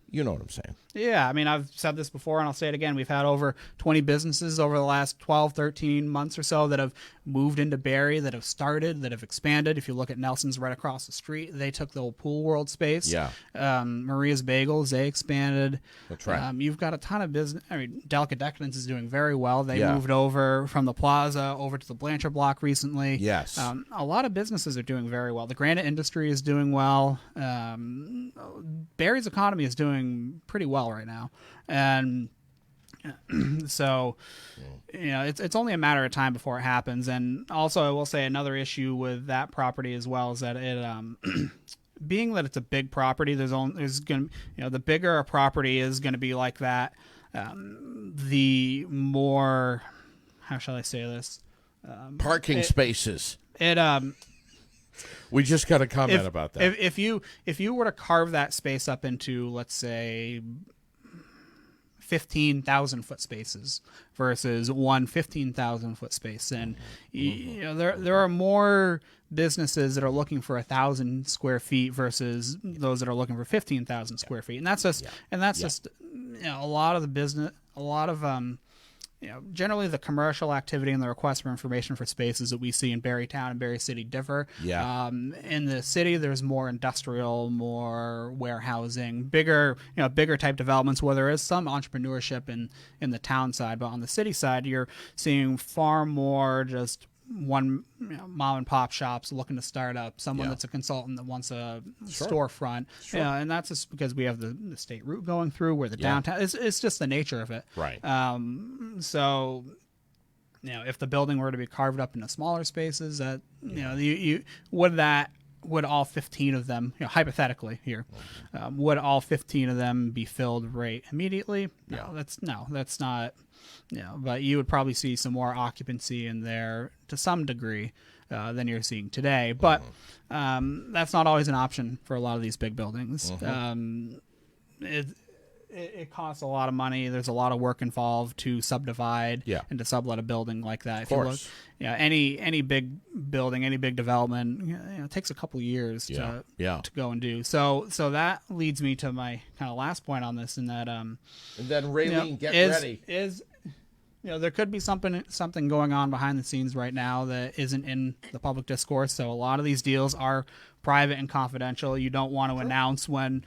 you know what I'm saying. Yeah, I've said this before, and I'll say it again. We've had over 20 businesses over the last 12, 13 months or so that have moved into Barre, that have started, that have expanded. If you look at Nelson's right across the street, they took the old Pool World space. Yeah. Maria's Bagels, they expanded. That's right. You've got a ton of business. Delicate Decadence is doing very well. They moved over from the Plaza over to the Blanchard Block recently. Yes. A lot of businesses are doing very well. The Granite industry is doing well. Barre's economy is doing pretty well right now, and So, it's only a matter of time before it happens. And also, I will say another issue with that property as well is that it, being that it's a big property, there's going to, the bigger a property is going to be like that, the more, how shall I say this? Parking spaces. It We just got a comment about that. If you were to carve that space up into, let's say, 15,000 foot spaces versus one 15,000 foot space, and there are more businesses that are looking for 1,000 square feet versus those that are looking for 15,000 square feet, and that's just just a lot of the business, a lot of generally the commercial activity and the request for information for spaces that we see in Barre Town and Barre City differ. Yeah. In the city, there's more industrial, more warehousing, bigger type developments where there is some entrepreneurship in the town side, but on the city side, you're seeing far more just one mom and pop shops looking to start up, someone that's a consultant that wants a storefront, and that's just because we have the state route going through where the downtown. It's just the nature of it, right? So, if the building were to be carved up into smaller spaces, that you would all 15 of them, hypothetically here, would all 15 of them be filled right immediately? No, that's not. But you would probably see some more occupancy in there to some degree than you're seeing today. But that's not always an option for a lot of these big buildings. It costs a lot of money. There's a lot of work involved to subdivide and to sublet a building like that. Of course. You look, any big building, any big development, it takes a couple years to go and do. So that leads me to my kind of last point on this, in that and then Raylene, get ready. There could be something going on behind the scenes right now that isn't in the public discourse. So a lot of these deals are private and confidential. You don't want to announce when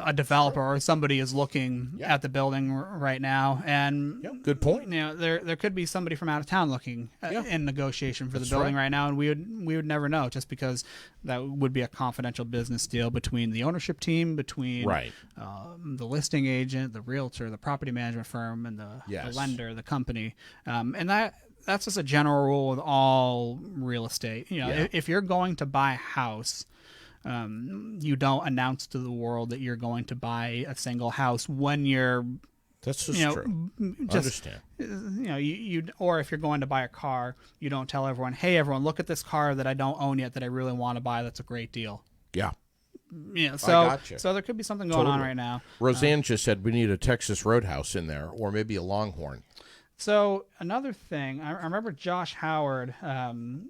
a developer or somebody is looking at the building right now, and good point. There could be somebody from out of town looking in negotiation for the building right now, and we would never know, just because that would be a confidential business deal between the ownership team, between the listing agent, the realtor, the property management firm, and the lender, the company, and that's just a general rule with all real estate. If you're going to buy a house, you don't announce to the world that you're going to buy a single house when you're. That's just true. Understand. Or if you're going to buy a car, you don't tell everyone, "Hey, everyone, look at this car that I don't own yet that I really want to buy. That's a great deal." Yeah. So there could be something going on right now. Roseanne just said we need a Texas Roadhouse in there, or maybe a Longhorn. So another thing, I remember Josh Howard,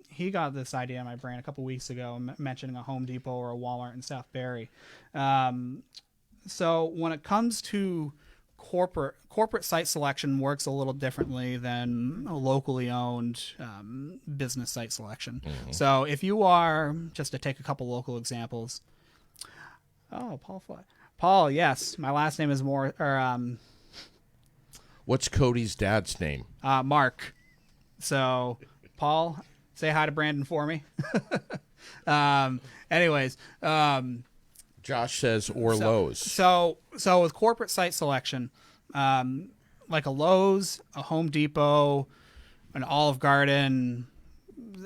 he got this idea in my brain a couple weeks ago, mentioning a Home Depot or a Walmart in South Barre. So when it comes to corporate site selection, works a little differently than a locally owned business site selection. Mm-hmm. So if you are, just to take a couple local examples, Paul, yes, my last name is What's Cody's dad's name? Mark. So, Paul, say hi to Brandon for me. Anyways. Josh says, or Lowe's. So with corporate site selection, like a Lowe's, a Home Depot, an Olive Garden,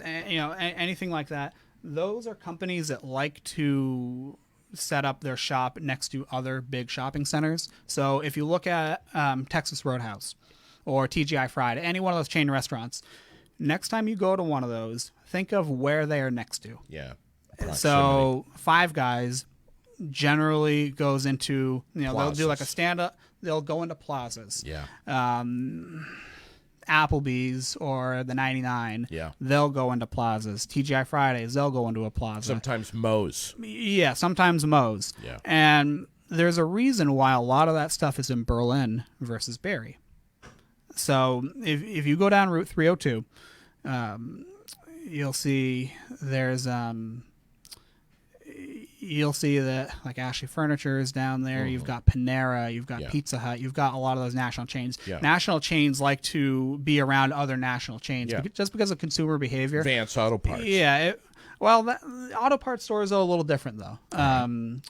anything like that, those are companies that like to set up their shop next to other big shopping centers. So if you look at Texas Roadhouse or TGI Fried, any one of those chain restaurants, next time you go to one of those, think of where they are next to. Yeah. So Five Guys generally goes into, they'll do like a stand-up, they'll go into plazas. Yeah. Applebee's or the 99, they'll go into plazas. TGI Fridays, they'll go into a plaza. Sometimes Moe's. Yeah, sometimes Moe's. Yeah. And there's a reason why a lot of that stuff is in Berlin versus Barre. So if you go down Route 302, you'll see there's you'll see that like Ashley Furniture is down there. You've got Panera, you've got Pizza Hut, you've got a lot of those national chains. National chains like to be around other national chains just because of consumer behavior. Vance Auto Parts. Yeah. Auto parts stores are a little different though.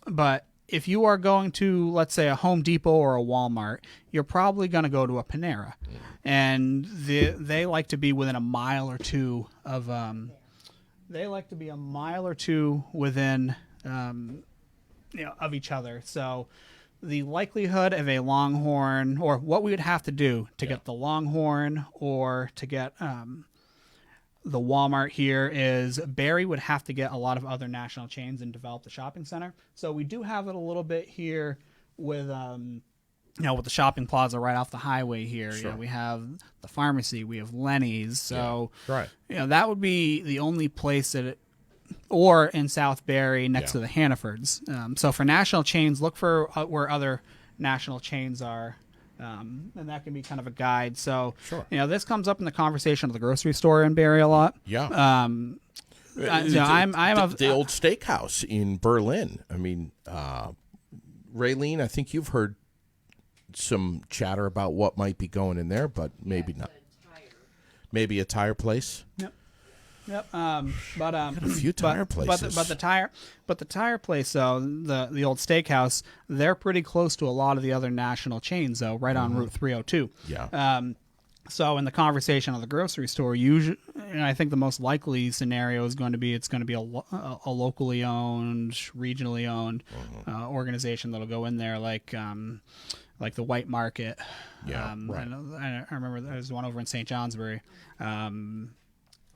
But if you are going to, let's say, a Home Depot or a Walmart, you're probably going to go to a Panera, and they like to be within a mile or two of within of each other. So the likelihood of a Longhorn, or what we would have to do to get the Longhorn or to get the Walmart here, is Barre would have to get a lot of other national chains and develop the shopping center. So we do have it a little bit here with with the shopping plaza right off the highway here. Sure. We have the pharmacy, we have Lenny's. So right. that would be the only place that or in South Barre next to the Hannafords. So for national chains, look for where other national chains are. And that can be kind of a guide. So, this comes up in the conversation of the grocery store in Barre a lot. Yeah. I'm the old steakhouse in Berlin. I mean, Raylene, I think you've heard some chatter about what might be going in there, but maybe not. Maybe a tire place. Yep. A few tire places. But the tire place, though, the old steakhouse, they're pretty close to a lot of the other national chains, though, right on Route 302. Yeah. So in the conversation of the grocery store, usually, I think the most likely scenario is going to be a locally owned, regionally owned organization that'll go in there, like the White Market. Yeah. Right. I remember there's one over in St. Johnsbury.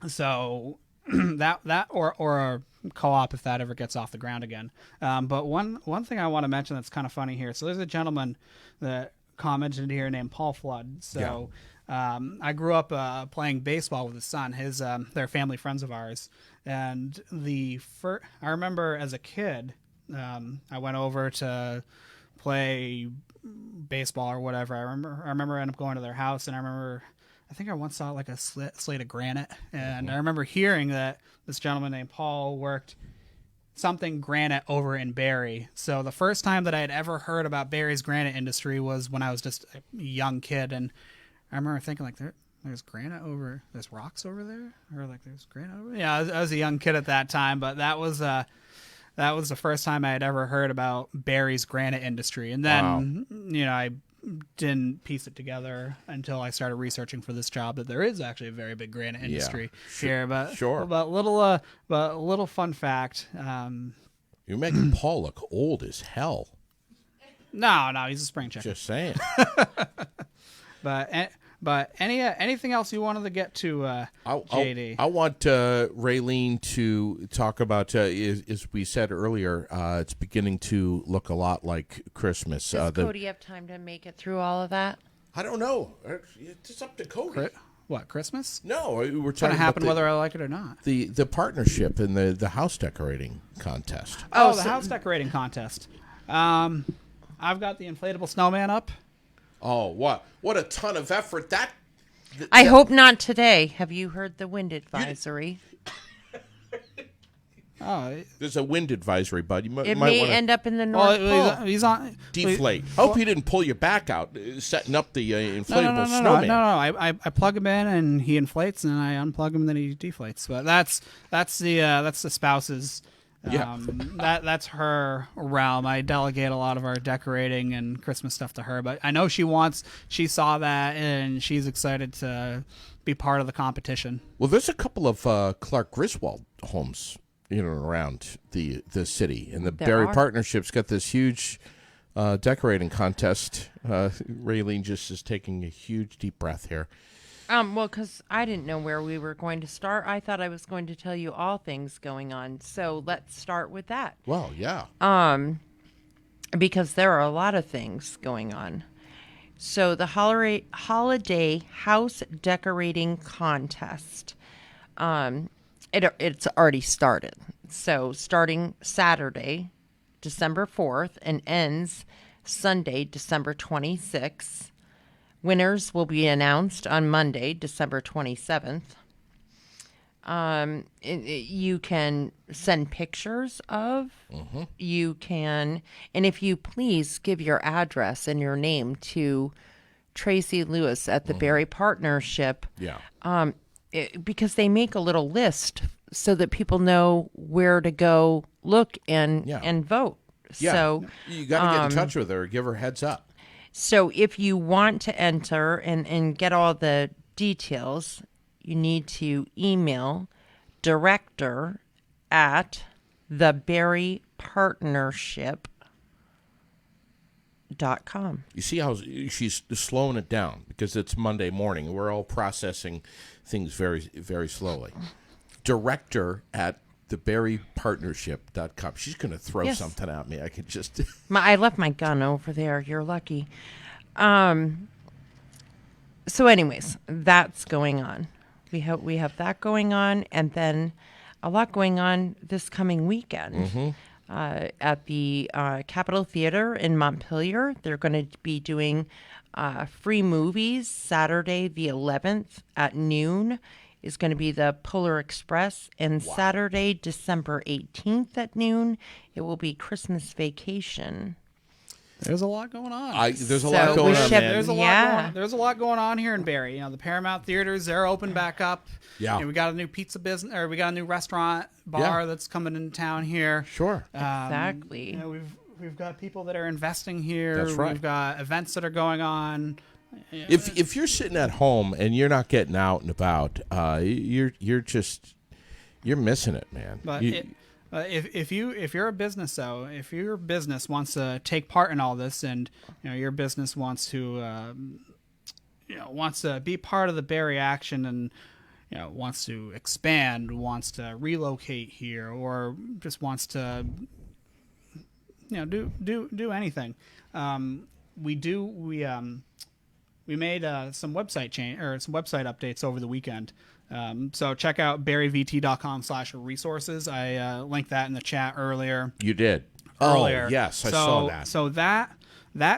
So that or a co-op, if that ever gets off the ground again. But one thing I want to mention that's kind of funny here. So there's a gentleman that commented here named Paul Flood. So I grew up playing baseball with his son. They're family friends of ours. And I remember as a kid, I went over to play baseball or whatever. I remember ending up going to their house, and I think I once saw like a slate of granite, and I remember hearing that this gentleman named Paul worked something granite over in Barre. So the first time that I had ever heard about Barre's granite industry was when I was just a young kid, and I remember thinking like there's rocks over there, or like there's granite over there. Yeah, I was a young kid at that time, but that was the first time I had ever heard about Barre's granite industry, and then I didn't piece it together until I started researching for this job that there is actually a very big granite industry here. But little fun fact. You're making Paul look old as hell. No, he's a spring chicken. Just saying. But anything else you wanted to get to, JD? I want Raylene to talk about, as we said earlier, it's beginning to look a lot like Christmas. Does Cody have time to make it through all of that? I don't know. It's up to Cody. What, Christmas? No, we're It's going talking to happen about whether I like it or not. the partnership and the house decorating contest. The house decorating contest. I've got the inflatable snowman up. Oh, what a ton of effort that. I hope not today. Have you heard the wind advisory? There's a wind advisory, bud. It may end up in the North Pole. He's on deflate. Hope you didn't pull your back out setting up the inflatable snowman. No. I plug him in and he inflates, and I unplug him and then he deflates. But that's the spouse's. That's her realm. I delegate a lot of our decorating and Christmas stuff to her, but I know she saw that and she's excited to be part of the competition. Well, there's a couple of Clark Griswold homes, around the city, and the Barre Partnership's got this huge decorating contest. Raylene just is taking a huge deep breath here. Well, because I didn't know where we were going to start. I thought I was going to tell you all things going on. So let's start with that. Well, yeah. Because there are a lot of things going on. So the holiday house decorating contest, it's already started. So starting Saturday, December 4th, and ends Sunday, December 26th. Winners will be announced on Monday, December 27th. You can send pictures of. You can, and if you please give your address and your name to Tracy Lewis at the Barre Partnership. Yeah. Because they make a little list so that people know where to go look and vote. Yeah. So You got to get in touch with her or give her a heads up. So if you want to enter and get all the details, you need to email director at theberrypartnership.com. You see how she's slowing it down because it's Monday morning. We're all processing things very, very slowly. Director at theberrypartnership.com. She's going to throw something at me. I could just... I left my gun over there. You're lucky. So anyways, that's going on. We have that going on, and then a lot going on this coming weekend. At the Capitol Theater in Montpelier. They're going to be doing free movies. Saturday the 11th at noon is going to be the Polar Express, and Saturday, December 18th at noon, it will be Christmas Vacation. There's a lot going on. There's a lot going on, man. There's a lot going on here in Barre. You know, the Paramount Theaters, they're open back up. Yeah. You know, we got a new pizza business, or we got a new restaurant bar that's coming into town here. Sure. Exactly. You know, we've got people that are investing here. That's right. We've got events that are going on. If you're sitting at home and you're not getting out and about, you're missing it, man. But if you're a business though, if your business wants to take part in all this, and you know your business wants to be part of the Barre action, and you know wants to expand, wants to relocate here, or just wants to do anything, we made some website updates over the weekend. So check out barryvt.com/resources. I linked that in the chat earlier. You did. Earlier. Oh, yes, I saw that. So that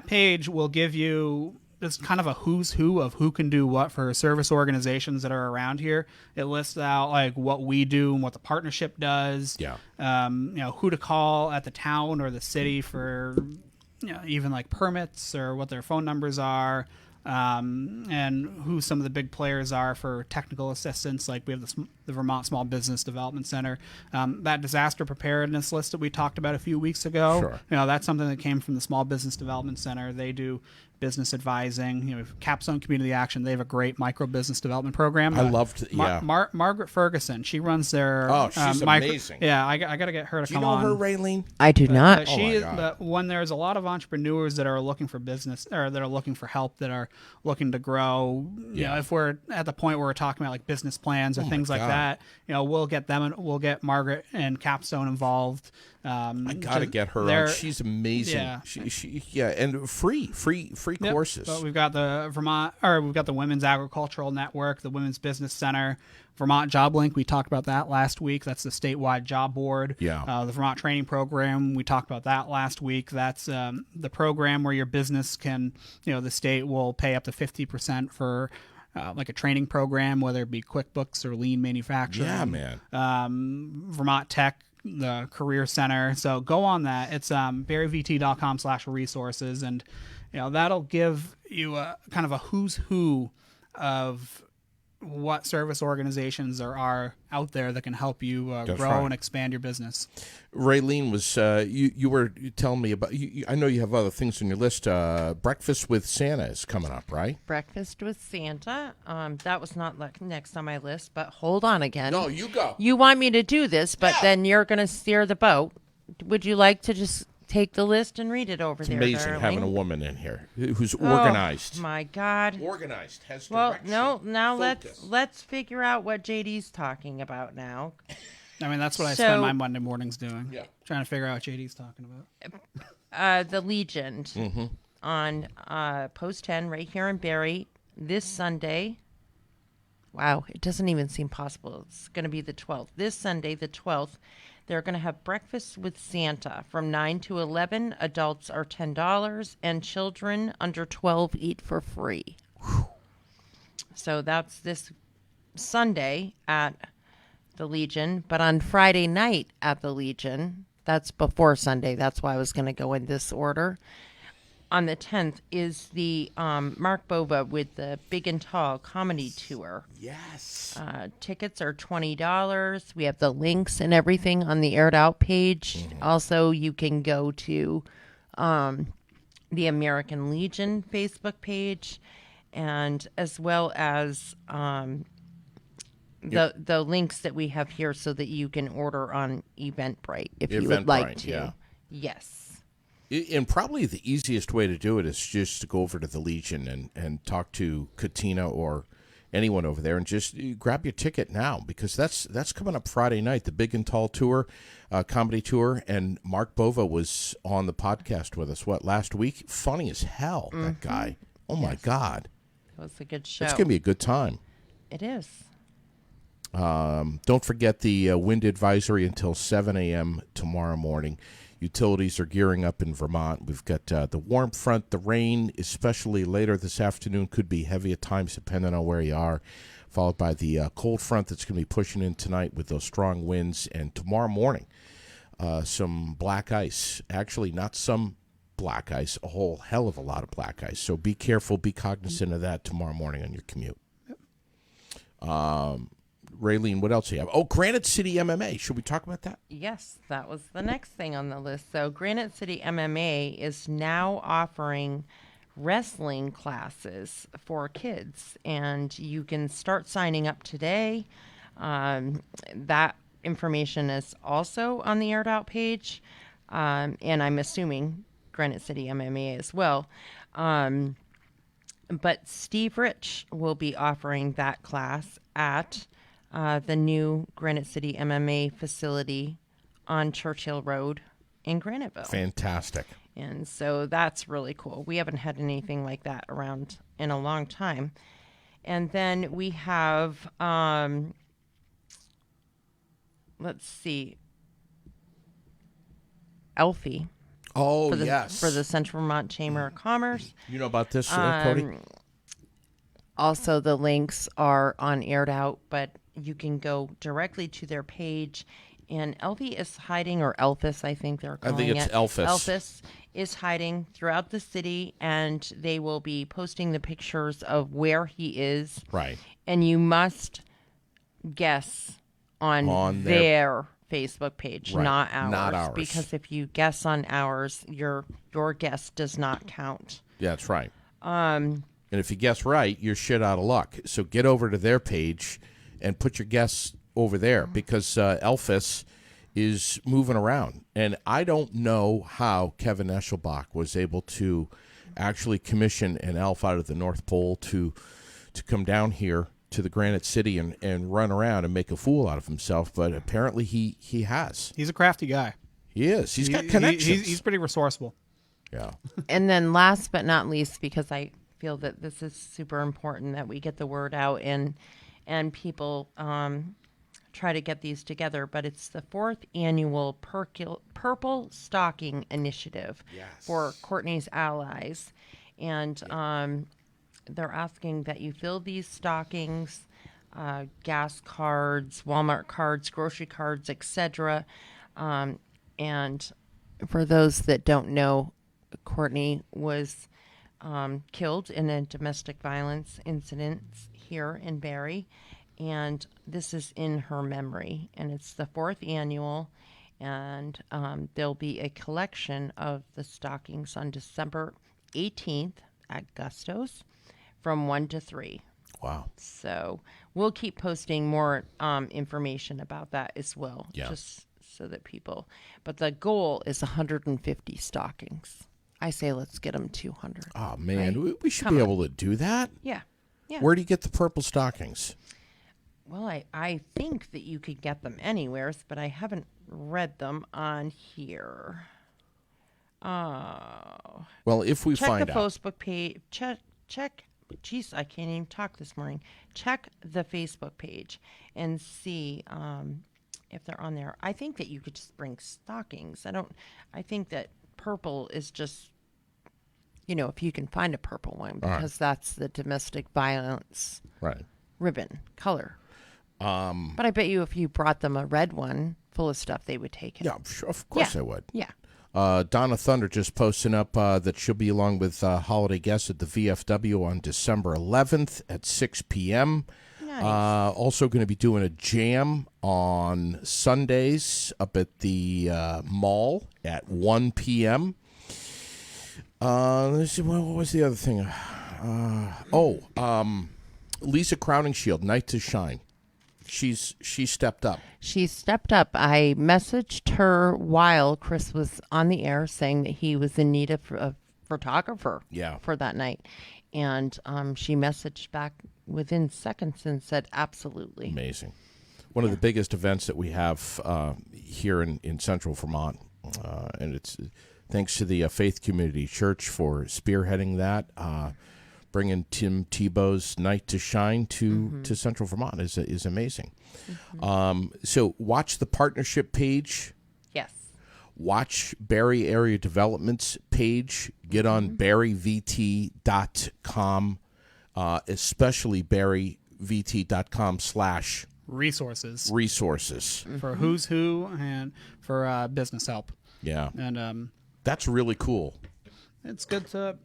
page will give you just kind of a who's who of who can do what for service organizations that are around here. It lists out like what we do and what the partnership does. Yeah. Who to call at the town or the city for, even like permits, or what their phone numbers are. And who some of the big players are for technical assistance. Like we have the Vermont Small Business Development Center. That disaster preparedness list that we talked about a few weeks ago. Sure. That's something that came from the Small Business Development Center. They do business advising. Capstone Community Action. They have a great micro business development program. I loved. Margaret Ferguson. She runs their. Oh, she's amazing. Yeah, I got to get her to come on. Do you know her, Raylene? I do not. But when there's a lot of entrepreneurs that are looking for business, or that are looking for help, that are looking to grow, if we're at the point where we're talking about like business plans or things like that, we'll get them, and we'll get Margaret and Capstone involved. I gotta get her on. She's amazing. Yeah. She and free courses. So we've got the Women's Agricultural Network, the Women's Business Center, Vermont Job Link. We talked about that last week. That's the statewide job board. Yeah. The Vermont Training Program. We talked about that last week. That's the program where your business can, the state will pay up to 50% for. Like a training program, whether it be QuickBooks or lean manufacturing. Yeah, man. Vermont Tech, the Career Center. So go on that. It's barryvt.com/resources, and that'll give you a kind of a who's who of what service organizations there are out there that can help you grow and expand your business. Raylene was you were telling me about. I know you have other things on your list. Breakfast with Santa is coming up, right? Breakfast with Santa. That was not next on my list, but hold on again. No, you go. You want me to do this, but then you're going to steer the boat. Would you like to just take the list and read it over there, It's amazing darling? having a woman in here who's organized. Oh, my God. Organized, has direction. Well, now focus. let's figure out what JD's talking about now. I mean, that's what I spend my Monday mornings doing. Yeah. Trying to figure out what JD's talking about. The Legion on Post 10 right here in Barre this Sunday. Wow, it doesn't even seem possible. It's going to be the 12th. This Sunday, the 12th, they're going to have breakfast with Santa from 9 to 11. Adults are $10, and children under 12 eat for free. Whew. So that's this Sunday at the Legion. But on Friday night at the Legion, that's before Sunday. That's why I was going to go in this order. on the 10th is the Mark Bova with the Big and Tall comedy tour. Yes. Tickets are $20. We have the links and everything on the Aired Out page. Also, you can go to the American Legion Facebook page, and as well as the links that we have here so that you can order on Eventbrite if you would like to. Yeah. Yes. And probably the easiest way to do it is just to go over to the Legion and talk to Katina or anyone over there and just grab your ticket now, because that's coming up Friday night, the Big and Tall tour, comedy tour. And Mark Bova was on the podcast with us, last week? Funny as hell, that guy. Oh, my God. It was a good show. It's going to be a good time. It is. Don't forget the wind advisory until 7 a.m. tomorrow morning. Utilities are gearing up in Vermont. We've got the warm front, the rain, especially later this afternoon, could be heavy at times depending on where you are, followed by the cold front that's going to be pushing in tonight with those strong winds. And tomorrow morning, some black ice. Actually, not some black ice, a whole hell of a lot of black ice. So be careful, be cognizant of that tomorrow morning on your commute. Raylene, what else do you have? Oh, Granite City MMA. Should we talk about that? Yes, that was the next thing on the list. So Granite City MMA is now offering wrestling classes for kids, and you can start signing up today. That information is also on the Aired Out page, and I'm assuming Granite City MMA as well. But Steve Rich will be offering that class at the new Granite City MMA facility on Churchill Road in Graniteville. Fantastic. And so that's really cool. We haven't had anything like that around in a long time. And then we have, let's see, Elfie. Oh, for the, yes. For the Central Vermont Chamber of Commerce. You know about this, Cody? Also, the links are on Aired Out, but you can go directly to their page. And Elfie is hiding, or Elphis, I think they're calling it. I think it's Elphis. Elphis is hiding throughout the city, and they will be posting the pictures of where he is. Right. And you must guess on their Facebook page, right. not ours. Not ours. Because if you guess on ours, your guess does not count. Yeah, that's right. And if you guess right, you're shit out of luck. So get over to their page and put your guess over there, because Elphis is moving around. And I don't know how Kevin Eschelbach was able to actually commission an elf out of the North Pole to come down here to the Granite City and run around and make a fool out of himself, but apparently he has. He's a crafty guy. He is. He's got connections. He's pretty resourceful. Yeah. And then last but not least, because I feel that this is super important that we get the word out and people try to get these together, but it's the 4th annual Purple Stocking Initiative for Courtney's Allies. And they're asking that you fill these stockings, gas cards, Walmart cards, grocery cards, etc. And for those that don't know, Courtney was killed in a domestic violence incident here in Barre, and this is in her memory. And it's the 4th annual, and there'll be a collection of the stockings on December 18th at Gusto's from 1 to 3. Wow. So we'll keep posting more information about that as well, yeah. Just so that people. But the goal is 150 stockings. I say let's get them 200. Oh, man. Right? We should be able to do that. Yeah. Yeah. Where do you get the purple stockings? Well, I think that you could get them anywhere, but I haven't read them on here. Oh. Well, if we check find the out. Facebook page. Check. Jeez, I can't even talk this morning. Check the Facebook page and see if they're on there. I think that you could just bring stockings. I think that purple is just, if you can find a purple one, because that's the domestic violence ribbon color. But I bet you if you brought them a red one full of stuff, they would take it. Yeah, of course I would. Yeah. Donna Thunder just posting up that she'll be along with holiday guests at the VFW on December 11th at 6 p.m. Nice. Also going to be doing a jam on Sundays up at the mall at 1 p.m. Let's see, what was the other thing? Lisa Crowningshield, Night to Shine. She stepped up. She stepped up. I messaged her while Chris was on the air saying that he was in need of a photographer for that night. And she messaged back within seconds and said, absolutely. Amazing. One of the biggest events that we have here in central Vermont. And it's thanks to the Faith Community Church for spearheading that. Bringing Tim Tebow's Night to Shine to central Vermont is amazing. So watch the partnership page. Yes. Watch Barre Area Development's page. Get on barryvt.com, especially barryvt.com/resources for who's who and for business help. Yeah, And that's really cool. it's good to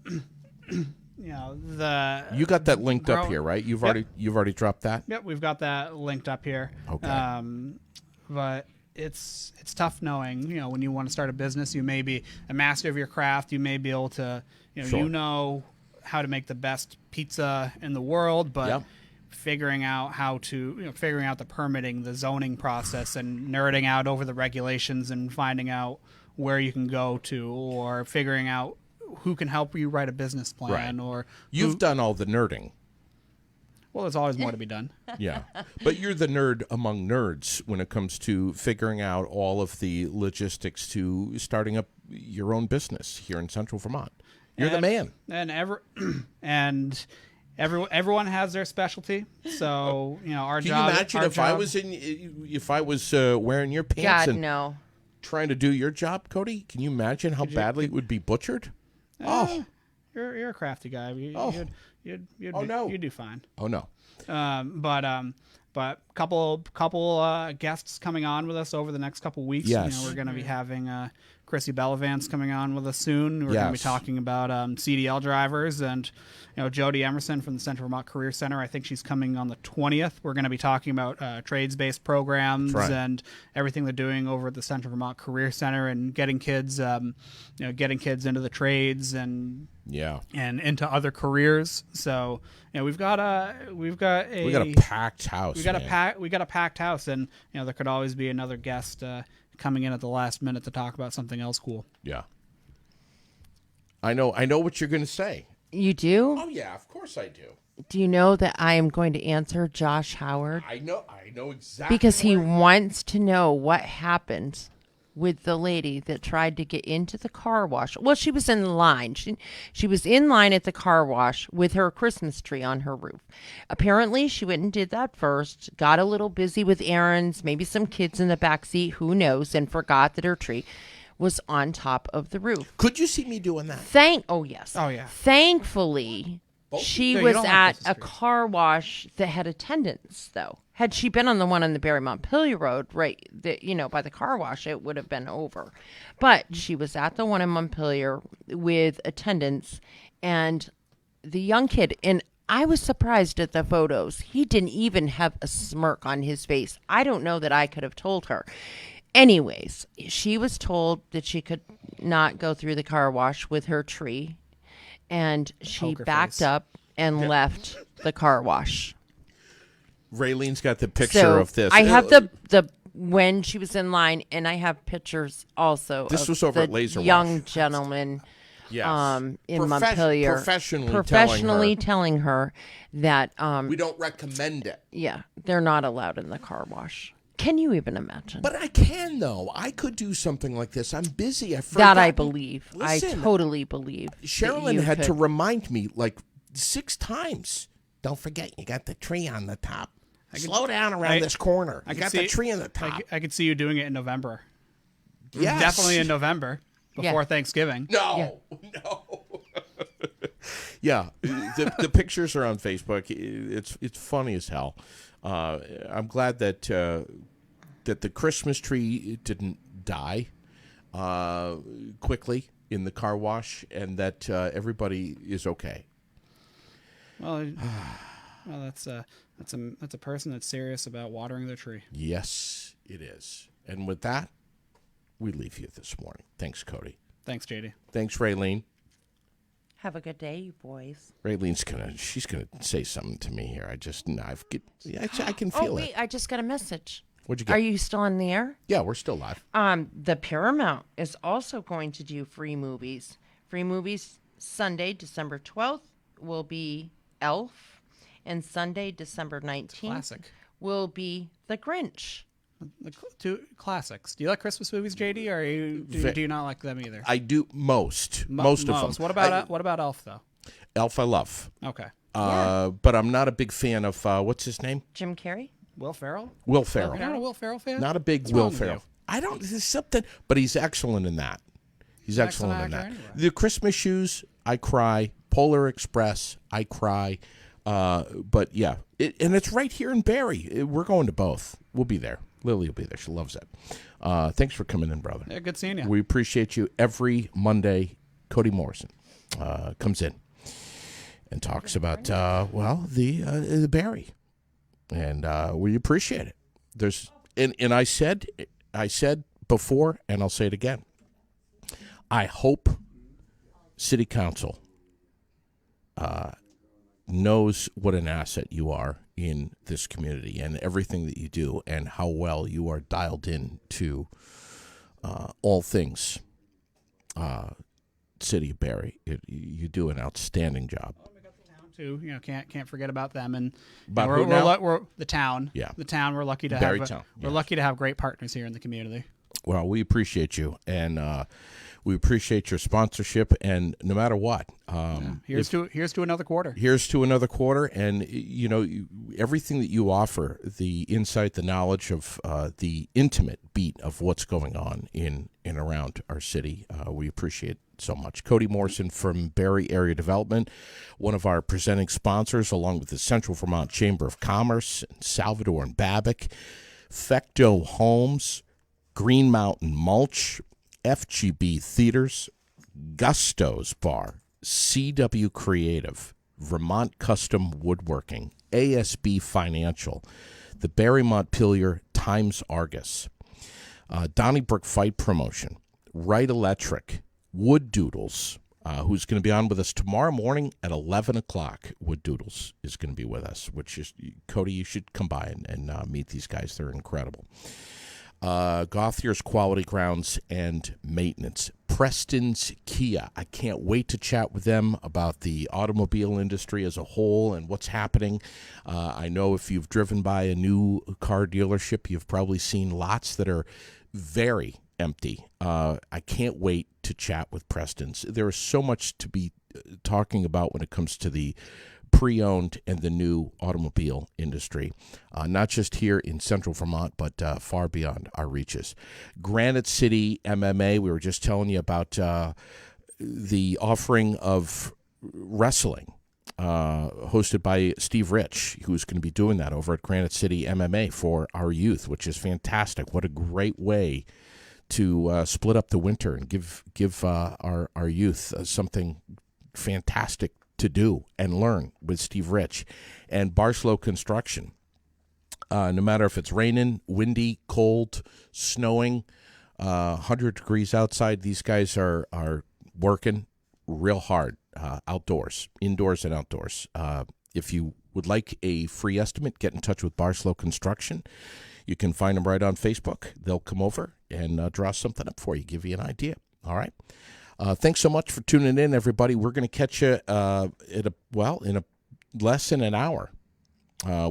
you got that linked up here, right? You've Yep. already dropped that. Yep, we've got that linked up here. Okay. But it's tough knowing, when you want to start a business, you may be a master of your craft. You may be able to, Sure. you know how to make the best pizza in the world, but Yep. figuring out how to, figuring out the permitting, the zoning process, and nerding out over the regulations and finding out where you can go to, or figuring out who can help you write a business plan, Right. or You've done all the nerding. well, there's always more to be done. Yeah. But you're the nerd among nerds when it comes to figuring out all of the logistics to starting up your own business here in central Vermont. You're the man. And everyone has their specialty. So, our Can job. you imagine our if I was wearing your pants God, and no. trying to do your job, Cody? Can you imagine how badly it would be butchered? You're a crafty guy. You'd Oh, do, no. you'd do fine. Oh no. But couple guests coming on with us over the next couple weeks. Yes. We're going to be having Chrissy Bellavance coming on with us soon. We're going to be Yes. talking about CDL drivers, and Jody Emerson from the Central Vermont Career Center. I think she's coming on the 20th. We're going to be talking about trades-based programs That's right. and everything they're doing over at the Central Vermont Career Center, and getting kids into the trades and into other careers. So we've got a packed house. we got man. a packed house, and there could always be another guest coming in at the last minute to talk about something else cool. Yeah. I know what you're going to say. You do? Oh yeah, of course I do. Do you know that I am going to answer Josh Howard? I know exactly. Because he wants to know what happened with the lady that tried to get into the car wash. Well, she was in line. She was in line at the car wash with her Christmas tree on her roof. Apparently, she went and did that first, got a little busy with errands, maybe some kids in the back seat, who knows, and forgot that her tree was on top of the roof. Could you see me doing that? Oh yeah. Thankfully, she No, you was don't like at Christmas a trees. car wash that had attendants, though. Had she been on the one on the Barre Montpelier Road, right, by the car wash, it would have been over. But she was at the one in Montpelier with attendants, and the young kid, and I was surprised at the photos. He didn't even have a smirk on his face. I don't know that I could have told her. Anyways, she was told that she could not go through the car wash with her tree, and she Poker backed face. up and left the car wash. Raylene's got the picture So of this. I have the when she was in line, and I have pictures also. This of was over the at Laser young Wash. gentleman Yes. in Montpelier professionally telling her that we don't recommend it. yeah, they're not allowed in the car wash. Can you even imagine? But I can though. I could do something like this. I'm busy. I forgot. That I believe. Listen, I totally believe. that Sherilyn you had to could. remind me like 6 times. Don't forget, you got the tree on the top. Slow down around this corner. You got the tree on the top. I could see you doing it in November. Yes. Definitely in November before Yeah. Thanksgiving. No. Yeah, the pictures are on Facebook. It's funny as hell. I'm glad that that the Christmas tree didn't die. quickly in the car wash, and that everybody is okay. Well, that's a person that's serious about watering their tree. Yes, it is. And with that, we leave you this morning. Thanks, Cody. Thanks, JD. Thanks, Raylene. Have a good day, you boys. Raylene's she's gonna say something to me here. I can feel Oh, wait, it. I just got a message. What'd you get? Are you still on the air? Yeah, we're still live. The Paramount is also going to do free movies. Free movies Sunday, December 12th will be Elf, and Sunday, December 19th Classic. will be The Grinch. The two classics. Do you like Christmas movies, JD, or do you not like them either? I do most of them. What about Elf though? Elf I love. Okay. But I'm not a big fan of what's his name? Jim Carrey? Will Ferrell? Will Ferrell. You're not a Will Ferrell fan? Not a big What's Will wrong with Ferrell. you? I don't. There's something, but he's excellent in that. He's excellent in that. actor anyway. The Christmas Shoes, I cry. Polar Express, I cry. But yeah, and it's right here in Barre. We're going to both. We'll be there. Lily will be there. She loves it. Thanks for coming in, brother. Yeah, good seeing you. We appreciate you. Every Monday, Cody Morrison comes in and talks about the Barre, and we appreciate it. There's and I said before, and I'll say it again. I hope City Council knows what an asset you are in this community and everything that you do, and how well you are dialed in to all things City of Barre. You do an outstanding job. Too, can't forget about them, and About we're, who now? we're the town. Yeah. The town. We're lucky to Barre have. Town, We're yes. lucky to have great partners here in the community. Well, we appreciate you, and we appreciate your sponsorship. And no matter what, Here's to another quarter. here's to another quarter. And everything that you offer, the insight, the knowledge of the intimate beat of what's going on in and around our city, we appreciate so much. Cody Morrison from Barre Area Development, one of our presenting sponsors, along with the Central Vermont Chamber of Commerce, and Salvador and Babbitt, Fecto Homes, Green Mountain Mulch, FGB Theaters, Gusto's Bar, CW Creative, Vermont Custom Woodworking, ASB Financial, the Barre Montpelier Times Argus, Donnybrook Fight Promotion, Wright Electric, Wood Doodles, who's going to be on with us tomorrow morning at 11 o'clock. Wood Doodles is going to be with us, which is, Cody, you should come by and meet these guys. They're incredible. Gauthier's Quality Grounds and Maintenance, Preston's Kia. I can't wait to chat with them about the automobile industry as a whole and what's happening. I know if you've driven by a new car dealership, you've probably seen lots that are very empty. I can't wait to chat with Preston's. There is so much to be talking about when it comes to the pre-owned and the new automobile industry, not just here in central Vermont, but far beyond our reaches. Granite City MMA, we were just telling you about the offering of wrestling hosted by Steve Rich, who's going to be doing that over at Granite City MMA for our youth, which is fantastic. What a great way to split up the winter and give our youth something fantastic to do and learn with Steve Rich. And Barslow Construction. No matter if it's raining, windy, cold, snowing, 100 degrees outside, these guys are working real hard outdoors, indoors and outdoors. If you would like a free estimate, get in touch with Barslow Construction. You can find them right on Facebook. They'll come over and draw something up for you, give you an idea. All right. Thanks so much for tuning in, everybody. We're going to catch you in less than an hour.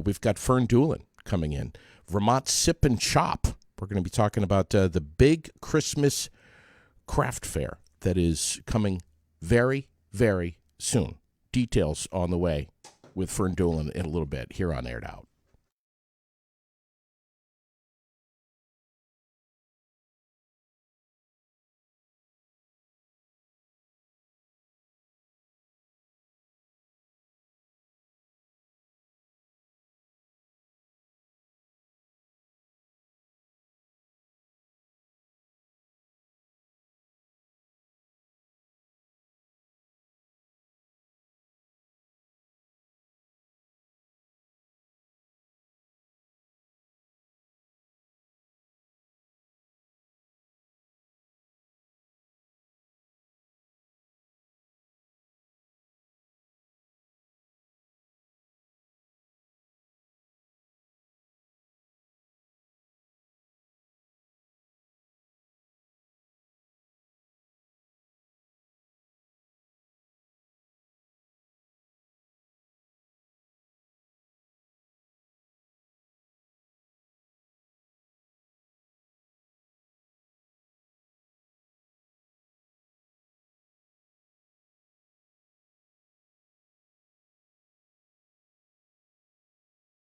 We've got Fern Doolin coming in. Vermont Sip and Chop. We're going to be talking about the big Christmas craft fair that is coming very, very soon. Details on the way with Fern Doolin in a little bit here on Aired Out.